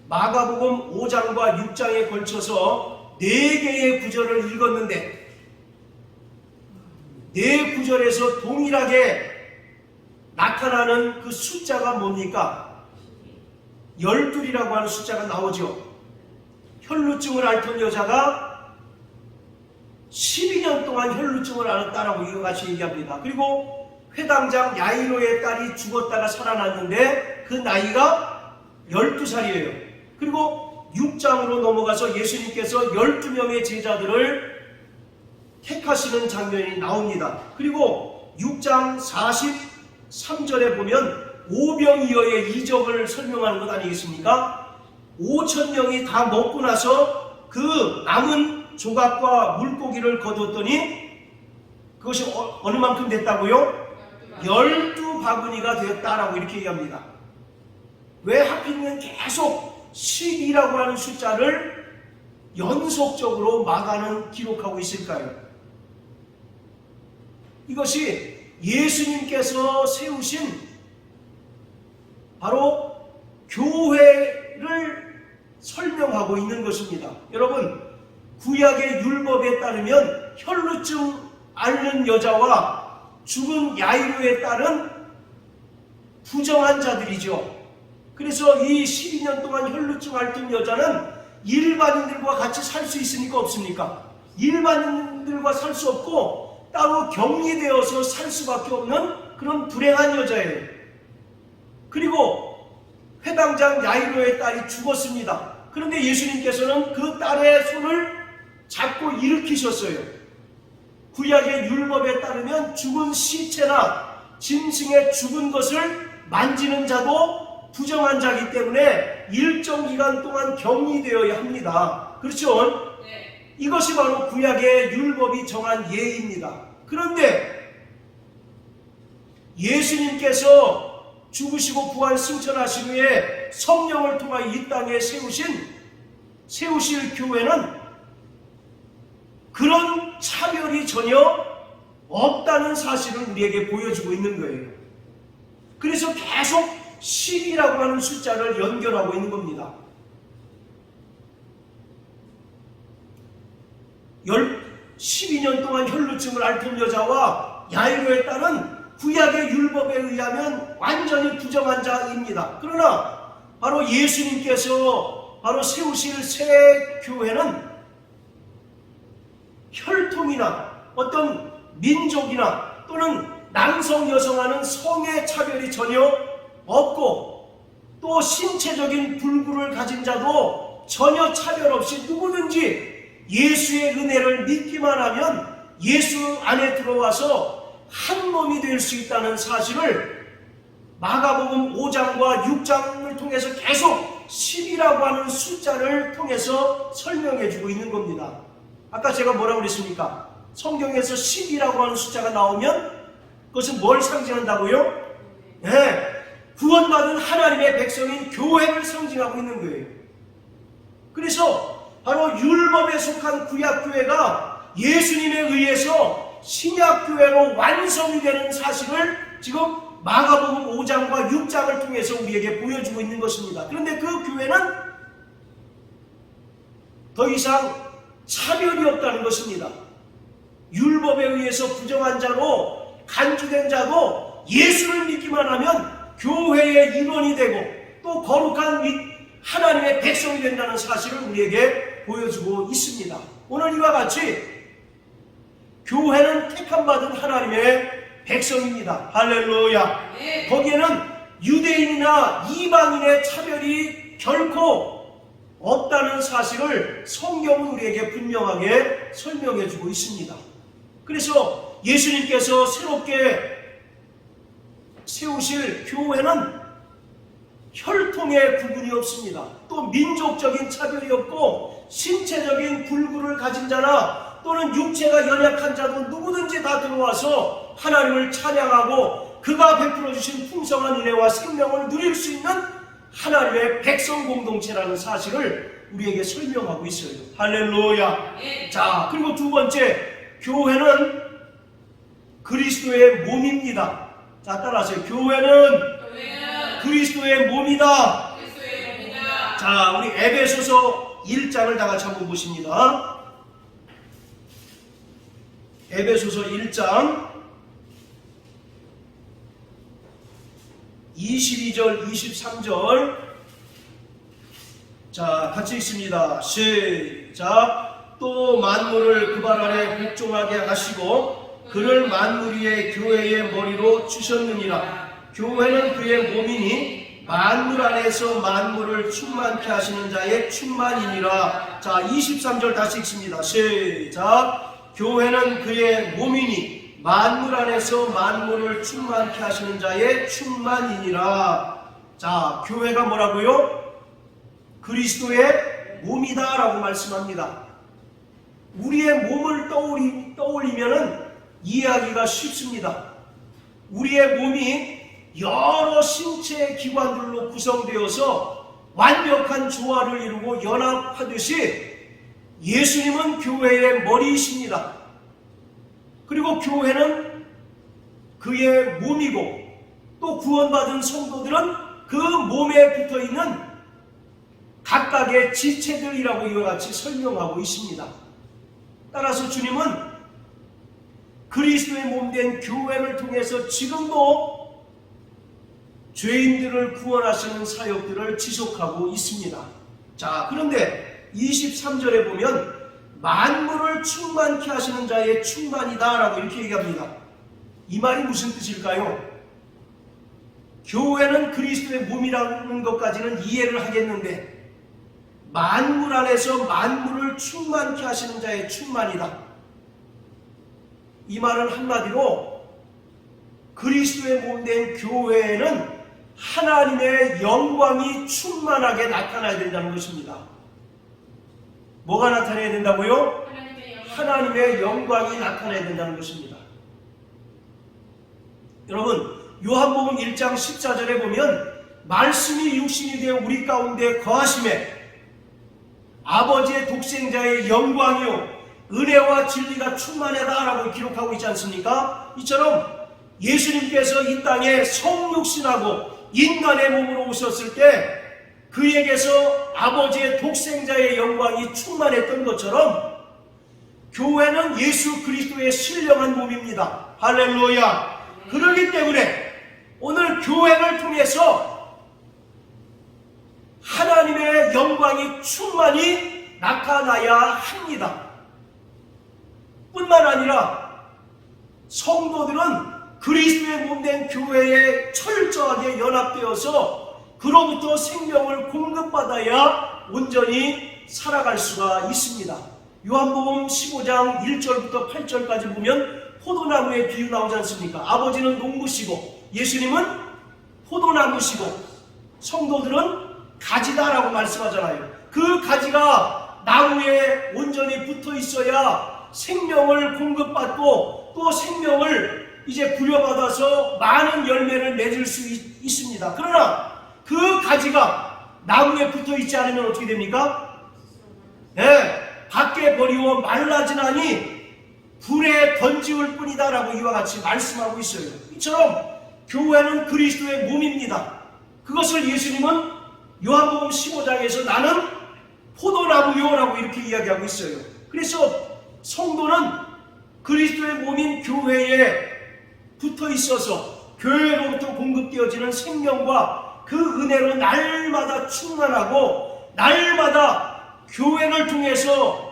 마가복음 5장과 6장에 걸쳐서 4개의 구절을 읽었는데 4구절에서 동일하게 나타나는 그 숫자가 뭡니까? 12이라고 하는 숫자가 나오죠. 혈루증을 앓던 여자가 12년 동안 혈루증을 앓았다라고 이와 같이 얘기합니다. 그리고 회당장 야이로의 딸이 죽었다가 살아났는데 그 나이가 12살이에요. 그리고 6장으로 넘어가서 예수님께서 12명의 제자들을 택하시는 장면이 나옵니다. 그리고 6장 43절에 보면 오병이어의 이적을 설명하는 것 아니겠습니까? 5,000명이 다 먹고 나서 그 남은 조각과 물고기를 거두었더니 그것이 어느 만큼 됐다고요? 12바구니가 되었다라고 이렇게 얘기합니다. 왜 하필이면 계속 12라고 하는 숫자를 연속적으로 마가는 기록하고 있을까요? 이것이 예수님께서 세우신 바로 교회를 설명하고 있는 것입니다. 여러분, 구약의 율법에 따르면 혈루증 앓는 여자와 죽은 야이로의 딸은 부정한 자들이죠. 그래서 이 12년 동안 혈루증 앓던 여자는 일반인들과 같이 살 수 있습니까? 없습니까? 일반인들과 살 수 없고 따로 격리되어서 살 수밖에 없는 그런 불행한 여자예요. 그리고 회당장 야이로의 딸이 죽었습니다. 그런데 예수님께서는 그 딸의 손을 잡고 일으키셨어요. 구약의 율법에 따르면 죽은 시체나 짐승의 죽은 것을 만지는 자도 부정한 자이기 때문에 일정 기간 동안 격리되어야 합니다. 그렇죠? 네. 이것이 바로 구약의 율법이 정한 예입니다. 그런데 예수님께서 죽으시고 부활 승천하신 후에 성령을 통하여 이 땅에 세우실 교회는 그런 차별이 전혀 없다는 사실을 우리에게 보여주고 있는 거예요. 그래서 계속 10이라고 하는 숫자를 연결하고 있는 겁니다. 12년 동안 혈루증을 앓던 여자와 야이로에 따른 구약의 율법에 의하면 완전히 부정한 자입니다. 그러나 바로 예수님께서 바로 세우실 새 교회는 혈통이나 어떤 민족이나 또는 남성 여성하는 성의 차별이 전혀 없고 또 신체적인 불구를 가진 자도 전혀 차별 없이 누구든지 예수의 은혜를 믿기만 하면 예수 안에 들어와서 한 몸이 될 수 있다는 사실을 마가복음 5장과 6장을 통해서 계속 10이라고 하는 숫자를 통해서 설명해 주고 있는 겁니다. 아까 제가 뭐라고 그랬습니까? 성경에서 10이라고 하는 숫자가 나오면 그것은 뭘 상징한다고요? 네, 구원받은 하나님의 백성인 교회를 상징하고 있는 거예요. 그래서 바로 율법에 속한 구약교회가 예수님에 의해서 신약교회로 완성이 되는 사실을 지금 마가복음 5장과 6장을 통해서 우리에게 보여주고 있는 것입니다. 그런데 그 교회는 더 이상 차별이 없다는 것입니다. 율법에 의해서 부정한 자로 간주된 자도 예수를 믿기만 하면 교회의 일원이 되고 또 거룩한 하나님의 백성이 된다는 사실을 우리에게 보여주고 있습니다. 오늘 이와 같이 교회는 택함받은 하나님의 백성입니다. 할렐루야. 네. 거기에는 유대인이나 이방인의 차별이 결코 없다는 사실을 성경은 우리에게 분명하게 설명해주고 있습니다. 그래서 예수님께서 새롭게 세우실 교회는 혈통의 구분이 없습니다. 또 민족적인 차별이 없고 신체적인 불구를 가진 자나 또는 육체가 연약한 자도 누구든지 다 들어와서 하나님을 찬양하고 그가 베풀어 주신 풍성한 은혜와 생명을 누릴 수 있는 하나님의 백성 공동체라는 사실을 우리에게 설명하고 있어요. 할렐루야. 네. 자, 그리고 두 번째, 교회는 그리스도의 몸입니다. 자, 따라하세요. 교회는 그리스도의 몸이다. 그리스도의 몸이다. 자, 우리 에베소서 1장을 다 같이 한번 보십니다. 에베소서 1장 22절 23절 자, 같이 읽습니다. 시작. 또 만물을 그 발 아래 복종하게 하시고 그를 만물 위에 교회의 머리로 주셨느니라. 교회는 그의 몸이니 만물 안에서 만물을 충만케 하시는 자의 충만이니라. 자, 23절 다시 읽습니다. 시작. 교회는 그의 몸이니 만물 안에서 만물을 충만케 하시는 자의 충만이니라. 자, 교회가 뭐라고요? 그리스도의 몸이다 라고 말씀합니다. 우리의 몸을 떠올리면 이해하기가 쉽습니다. 우리의 몸이 여러 신체 기관들로 구성되어서 완벽한 조화를 이루고 연합하듯이 예수님은 교회의 머리이십니다. 그리고 교회는 그의 몸이고 또 구원받은 성도들은 그 몸에 붙어있는 각각의 지체들이라고 이와 같이 설명하고 있습니다. 따라서 주님은 그리스도의 몸된 교회를 통해서 지금도 죄인들을 구원하시는 사역들을 지속하고 있습니다. 자, 그런데 23절에 보면 만물을 충만케 하시는 자의 충만이다 라고 이렇게 얘기합니다. 이 말이 무슨 뜻일까요? 교회는 그리스도의 몸이라는 것까지는 이해를 하겠는데 만물 안에서 만물을 충만케 하시는 자의 충만이다. 이 말은 한마디로 그리스도의 몸된 교회에는 하나님의 영광이 충만하게 나타나야 된다는 것입니다. 뭐가 나타나야 된다고요? 하나님의 영광이 나타나야 된다는 것입니다. 여러분, 요한복음 1장 14절에 보면 말씀이 육신이 되어 우리 가운데 거하심에 아버지의 독생자의 영광이요 은혜와 진리가 충만하다라고 기록하고 있지 않습니까? 이처럼 예수님께서 이 땅에 성육신하고 인간의 몸으로 오셨을 때 그에게서 아버지의 독생자의 영광이 충만했던 것처럼 교회는 예수 그리스도의 신령한 몸입니다. 할렐루야. 그렇기 때문에 오늘 교회를 통해서 하나님의 영광이 충만히 나타나야 합니다. 뿐만 아니라 성도들은 그리스도의 몸된 교회에 철저하게 연합되어서 그로부터 생명을 공급받아야 온전히 살아갈 수가 있습니다. 요한복음 15장 1절부터 8절까지 보면 포도나무의 비유 나오지 않습니까? 아버지는 농부시고 예수님은 포도나무시고 성도들은 가지다라고 말씀하잖아요. 그 가지가 나무에 온전히 붙어 있어야 생명을 공급받고 또 생명을 이제 부여받아서 많은 열매를 맺을 수 있습니다. 그러나 그 가지가 나무에 붙어 있지 않으면 어떻게 됩니까? 네, 밖에 버리고 말라지나니 불에 던지울 뿐이다 라고 이와 같이 말씀하고 있어요. 이처럼 교회는 그리스도의 몸입니다. 그것을 예수님은 요한복음 15장에서 나는 포도나무요 라고 이렇게 이야기하고 있어요. 그래서 성도는 그리스도의 몸인 교회에 붙어 있어서 교회로부터 공급되어지는 생명과 그 은혜로 날마다 충만하고 날마다 교회를 통해서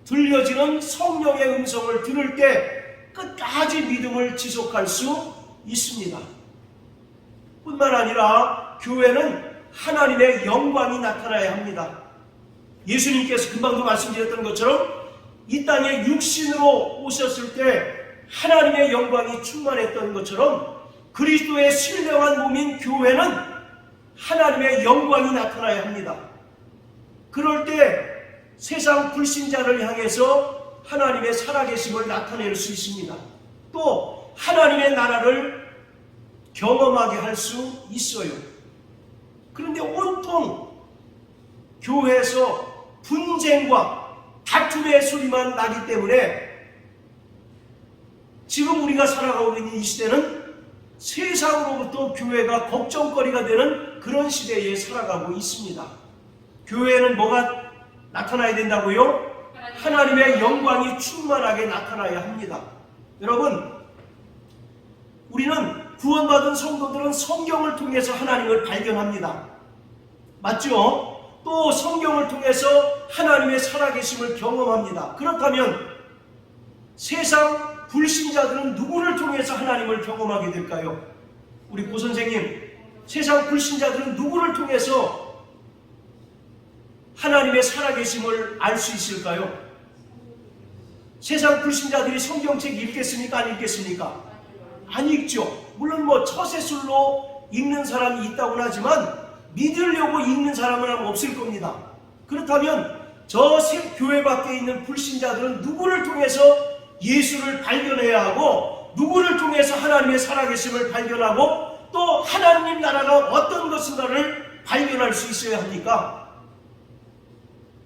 들려지는 성령의 음성을 들을 때 끝까지 믿음을 지속할 수 있습니다. 뿐만 아니라 교회는 하나님의 영광이 나타나야 합니다. 예수님께서 금방도 말씀드렸던 것처럼 이 땅에 육신으로 오셨을 때 하나님의 영광이 충만했던 것처럼 그리스도의 신령한 몸인 교회는 하나님의 영광이 나타나야 합니다. 그럴 때 세상 불신자를 향해서 하나님의 살아계심을 나타낼 수 있습니다. 또 하나님의 나라를 경험하게 할 수 있어요. 그런데 온통 교회에서 분쟁과 다툼의 소리만 나기 때문에 지금 우리가 살아가고 있는 이 시대는 세상으로부터 교회가 걱정거리가 되는 그런 시대에 살아가고 있습니다. 교회에는 뭐가 나타나야 된다고요? 하나님의 영광이 충만하게 나타나야 합니다. 여러분, 우리는 구원받은 성도들은 성경을 통해서 하나님을 발견합니다. 맞죠? 또 성경을 통해서 하나님의 살아계심을 경험합니다. 그렇다면 세상 불신자들은 누구를 통해서 하나님을 경험하게 될까요? 우리 고 선생님, 세상 불신자들은 누구를 통해서 하나님의 살아계심을 알 수 있을까요? 세상 불신자들이 성경책 읽겠습니까? 안 읽겠습니까? 안 읽죠. 물론 처세술로 읽는 사람이 있다고는 하지만 믿으려고 읽는 사람은 없을 겁니다. 그렇다면 저 교회 밖에 있는 불신자들은 누구를 통해서 예수를 발견해야 하고 누구를 통해서 하나님의 살아계심을 발견하고 또 하나님 나라가 어떤 것인가를 발견할 수 있어야 합니까?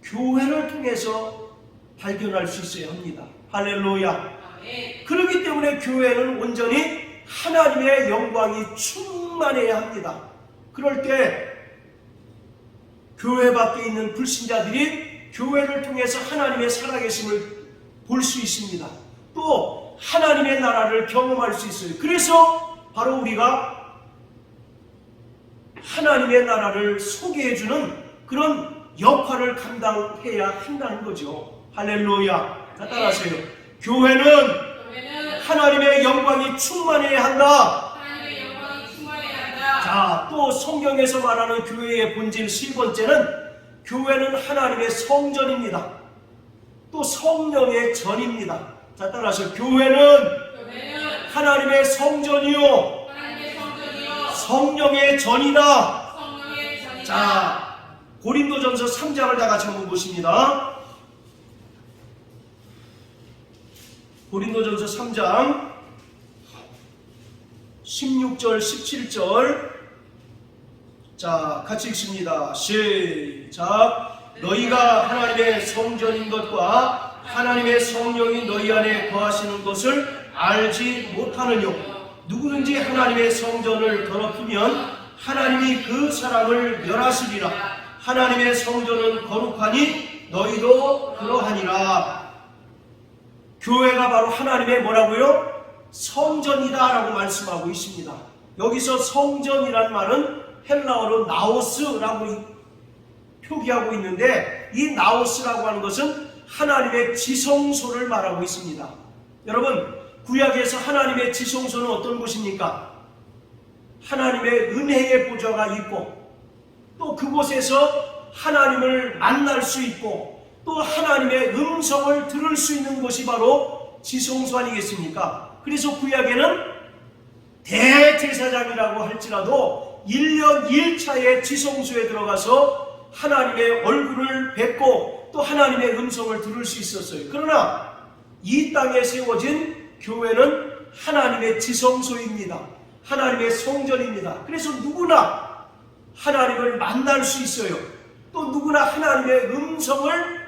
교회를 통해서 발견할 수 있어야 합니다. 할렐루야. 그렇기 때문에 교회는 온전히 하나님의 영광이 충만해야 합니다. 그럴 때 교회 밖에 있는 불신자들이 교회를 통해서 하나님의 살아계심을 볼 수 있습니다. 또 하나님의 나라를 경험할 수 있어요. 그래서 바로 우리가 하나님의 나라를 소개해주는 그런 역할을 감당해야 한다는 거죠. 할렐루야. 따라하세요. 교회는 하나님의 영광이 충만해야 한다. 자, 또 성경에서 말하는 교회의 본질 세 번째는 교회는 하나님의 성전입니다. 또 성령의 전입니다. 자, 따라서 교회는 하나님의 성전이요 성령의 전이다. 자, 고린도전서 3장을 다 같이 한번 보십니다. 고린도전서 3장 16절 17절 자, 같이 읽습니다. 시작. 너희가 하나님의 성전인 것과 하나님의 성령이 너희 안에 거하시는 것을 알지 못하느뇨. 누구든지 하나님의 성전을 더럽히면 하나님이 그 사람을 멸하시리라. 하나님의 성전은 거룩하니 너희도 그러하니라. 교회가 바로 하나님의 뭐라고요? 성전이다 라고 말씀하고 있습니다. 여기서 성전이란 말은 헬라어로 나오스라고 표기하고 있는데, 이 나오스라고 하는 것은 하나님의 지성소를 말하고 있습니다. 여러분, 구약에서 하나님의 지성소는 어떤 곳입니까? 하나님의 은혜의 보좌가 있고, 또 그곳에서 하나님을 만날 수 있고, 또 하나님의 음성을 들을 수 있는 곳이 바로 지성소 아니겠습니까? 그래서 구약에는 대제사장이라고 할지라도 1년 1차에 지성소에 들어가서 하나님의 얼굴을 뵙고 또 하나님의 음성을 들을 수 있었어요. 그러나 이 땅에 세워진 교회는 하나님의 지성소입니다. 하나님의 성전입니다. 그래서 누구나 하나님을 만날 수 있어요. 또 누구나 하나님의 음성을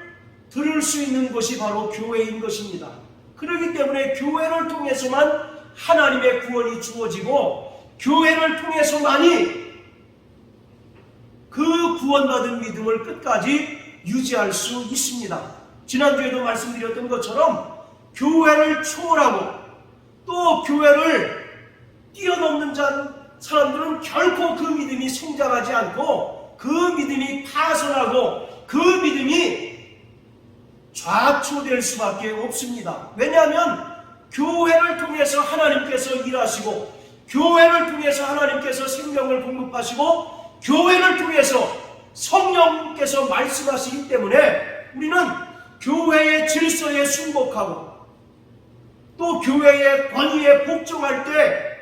들을 수 있는 곳이 바로 교회인 것입니다. 그렇기 때문에 교회를 통해서만 하나님의 구원이 주어지고, 교회를 통해서만이 그 구원받은 믿음을 끝까지 유지할 수 있습니다. 지난주에도 말씀드렸던 것처럼 교회를 초월하고 또 교회를 뛰어넘는 사람들은 결코 그 믿음이 성장하지 않고 그 믿음이 파손하고 그 믿음이 좌초될 수밖에 없습니다. 왜냐하면 교회를 통해서 하나님께서 일하시고, 교회를 통해서 하나님께서 생명을 공급하시고, 교회를 통해서 성령께서 말씀하시기 때문에 우리는 교회의 질서에 순복하고 또 교회의 권위에 복종할 때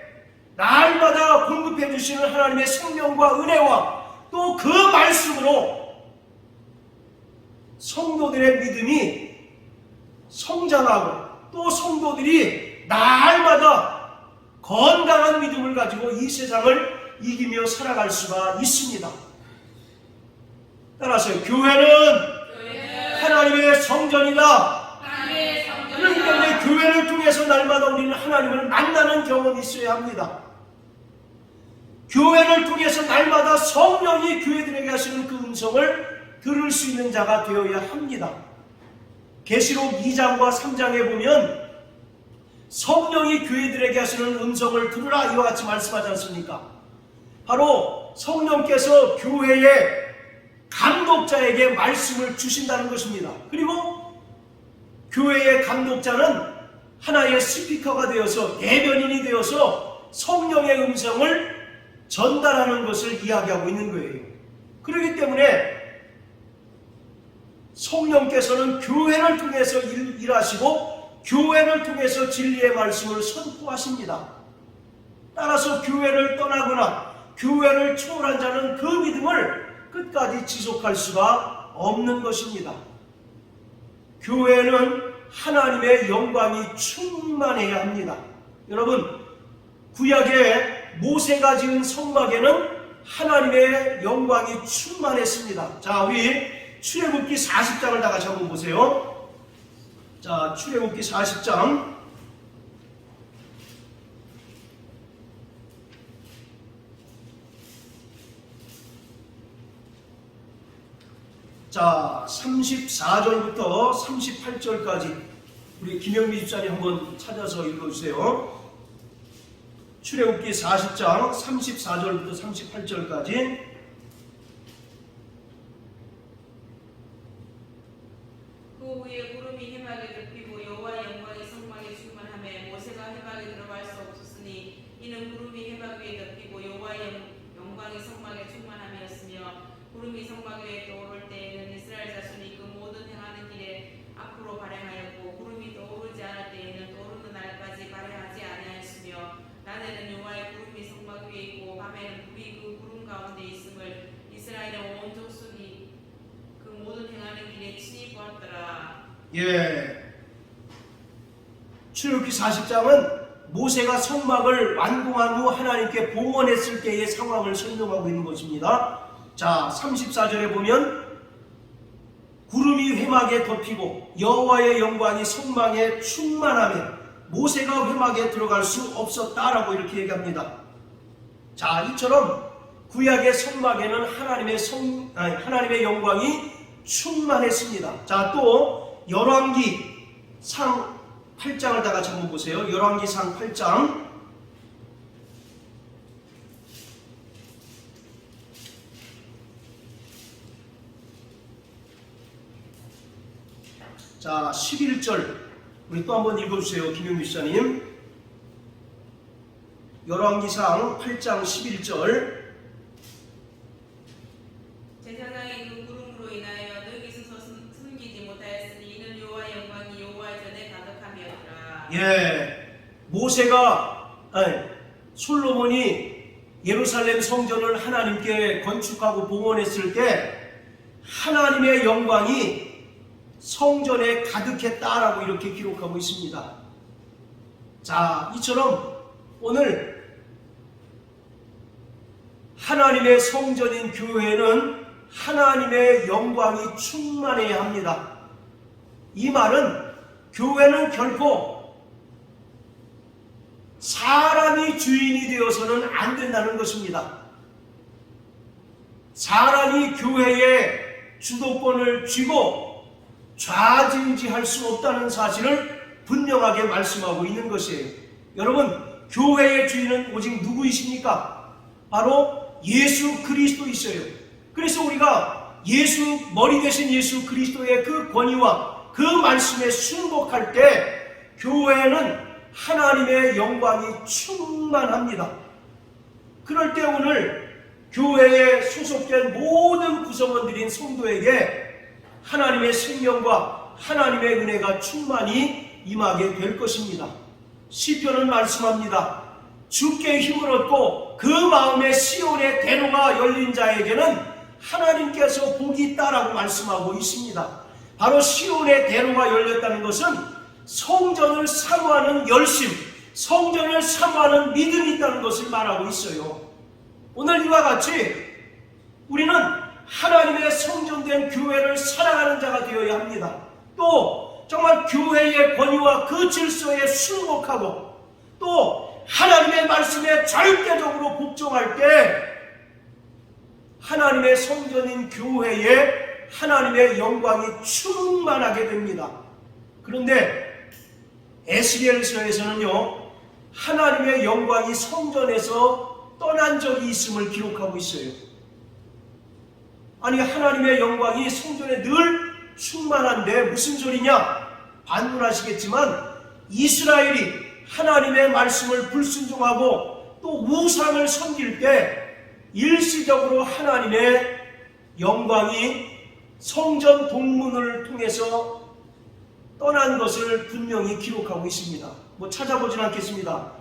날마다 공급해 주시는 하나님의 생명과 은혜와 또 그 말씀으로 성도들의 믿음이 성장하고 또 성도들이 날마다 건강한 믿음을 가지고 이 세상을 이기며 살아갈 수가 있습니다. 따라서 교회는 하나님의 성전이다. 그렇기 때문에 교회를 통해서 날마다 우리는 하나님을 만나는 경험이 있어야 합니다. 교회를 통해서 날마다 성령이 교회들에게 하시는 그 음성을 들을 수 있는 자가 되어야 합니다. 계시록 2장과 3장에 보면 성령이 교회들에게 하시는 음성을 들으라 이와 같이 말씀하지 않습니까? 바로 성령께서 교회의 감독자에게 말씀을 주신다는 것입니다. 그리고 교회의 감독자는 하나의 스피커가 되어서, 대변인이 되어서 성령의 음성을 전달하는 것을 이야기하고 있는 거예요. 그렇기 때문에 성령께서는 교회를 통해서 일하시고 교회를 통해서 진리의 말씀을 선포하십니다. 따라서 교회를 떠나거나 교회를 초월한 자는 그 믿음을 끝까지 지속할 수가 없는 것입니다. 교회는 하나님의 영광이 충만해야 합니다. 여러분, 구약의 모세가 지은 성막에는 하나님의 영광이 충만했습니다. 자, 우리 출애굽기 40장을 다 같이 한번 보세요. 자, 출애굽기 40장 자, 34절부터 38절까지 우리 김영미 집사님 한번 찾아서 읽어주세요. 출애굽기 40장 34절부터 38절까지. 그 후에 구름이 해막에 덮이고 여호와의 영광이 성막에 충만하며 모세가 해막에 들어갈 수 없었으니 이는 구름이 해막 위에 덮이고 여호와의 영광이 성막에 충만함이었으며 구름이 성막 위에 떠오를 때에는 이스라엘 자손이 그 모든 행하는 길에 앞으로 발행하였고 구름이 떠오르지 않을 때에는 떠오르는 날까지 발행하지 아니하였으며 낮에는 여호와의 구름이 성막 위에 있고 밤에는 불이 그 구름 가운데 있음을 이스라엘의 온 족속이 그 모든 행하는 길에 친히 보았더라. 예. 출애굽기 40장은 모세가 성막을 완공한 후 하나님께 봉헌했을 때의 상황을 설명하고 있는 것입니다. 자, 34절에 보면 구름이 회막에 덮이고 여호와의 영광이 성막에 충만하며 모세가 회막에 들어갈 수 없었다라고 이렇게 얘기합니다. 자, 이처럼 구약의 성막에는 하나님의 영광이 충만했습니다. 자, 또 열왕기상 8장을 다 같이 한번 보세요. 열왕기상 8장. 자, 11절. 우리 또 한번 읽어주세요. 김용규 시장님. 열왕기상 8장 11절. 제사장이 그 구름으로 인하여 너희 스스로 숨기지 못하였으니 이는 여호와의 영광이 여호와의 전에 가득함이었더라. 예, 솔로몬이 예루살렘 성전을 하나님께 건축하고 봉헌했을 때 하나님의 영광이 성전에 가득했다라고 이렇게 기록하고 있습니다. 자, 이처럼 오늘 하나님의 성전인 교회는 하나님의 영광이 충만해야 합니다. 이 말은 교회는 결코 사람이 주인이 되어서는 안 된다는 것입니다. 사람이 교회의 주도권을 쥐고 좌지우지할 수 없다는 사실을 분명하게 말씀하고 있는 것이에요. 여러분, 교회의 주인은 오직 누구이십니까? 바로 예수 그리스도이셔요. 그래서 우리가 머리 되신 예수 그리스도의 그 권위와 그 말씀에 순복할 때 교회는 하나님의 영광이 충만합니다. 그럴 때 오늘 교회에 소속된 모든 구성원들인 성도에게 하나님의 생명과 하나님의 은혜가 충만히 임하게 될 것입니다. 시편은 말씀합니다. 주께 힘을 얻고 그 마음에 시온의 대로가 열린 자에게는 하나님께서 복이 있다라고 말씀하고 있습니다. 바로 시온의 대로가 열렸다는 것은 성전을 사모하는 열심, 성전을 사모하는 믿음이 있다는 것을 말하고 있어요. 오늘 이와 같이 우리는 하나님의 성전된 교회를 사랑하는 자가 되어야 합니다. 또 정말 교회의 권위와 그 질서에 순복하고 또 하나님의 말씀에 절대적으로 복종할 때 하나님의 성전인 교회에 하나님의 영광이 충만하게 됩니다. 그런데 에스겔서에서는요, 하나님의 영광이 성전에서 떠난 적이 있음을 기록하고 있어요. 아니, 하나님의 영광이 성전에 늘 충만한데 무슨 소리냐? 반문하시겠지만 이스라엘이 하나님의 말씀을 불순종하고 또 우상을 섬길 때 일시적으로 하나님의 영광이 성전 동문을 통해서 떠난 것을 분명히 기록하고 있습니다. 찾아보진 않겠습니다.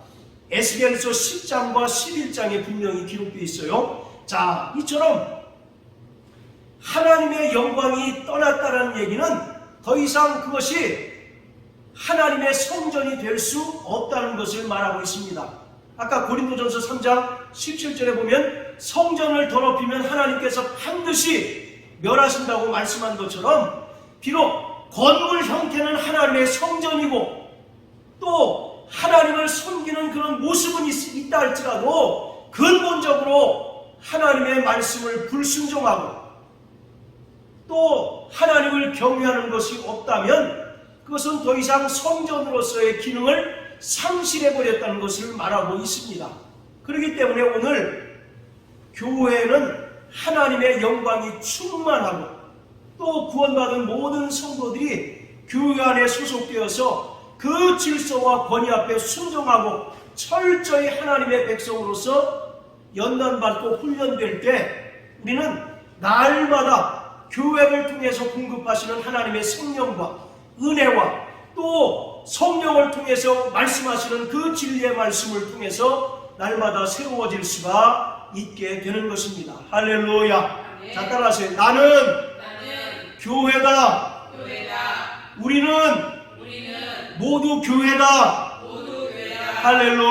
에스겔서 10장과 11장에 분명히 기록되어 있어요. 자, 이처럼 하나님의 영광이 떠났다는 얘기는 더 이상 그것이 하나님의 성전이 될 수 없다는 것을 말하고 있습니다. 아까 고린도전서 3장 17절에 보면 성전을 더럽히면 하나님께서 반드시 멸하신다고 말씀한 것처럼 비록 건물 형태는 하나님의 성전이고 또 하나님을 섬기는 그런 모습은 있다 할지라도 근본적으로 하나님의 말씀을 불순종하고 또 하나님을 경외하는 것이 없다면 그것은 더 이상 성전으로서의 기능을 상실해버렸다는 것을 말하고 있습니다. 그렇기 때문에 오늘 교회는 하나님의 영광이 충만하고 또 구원받은 모든 성도들이 교회 안에 소속되어서 그 질서와 권위 앞에 순종하고 철저히 하나님의 백성으로서 연단받고 훈련될 때 우리는 날마다 교회를 통해서 공급하시는 하나님의 생명과 은혜와 또 성령을 통해서 말씀하시는 그 진리의 말씀을 통해서 날마다 새로워질 수가 있게 되는 것입니다. 할렐루야. 자, 따라하세요. 나는 교회다. 우리는 모두 교회다. 할렐루야.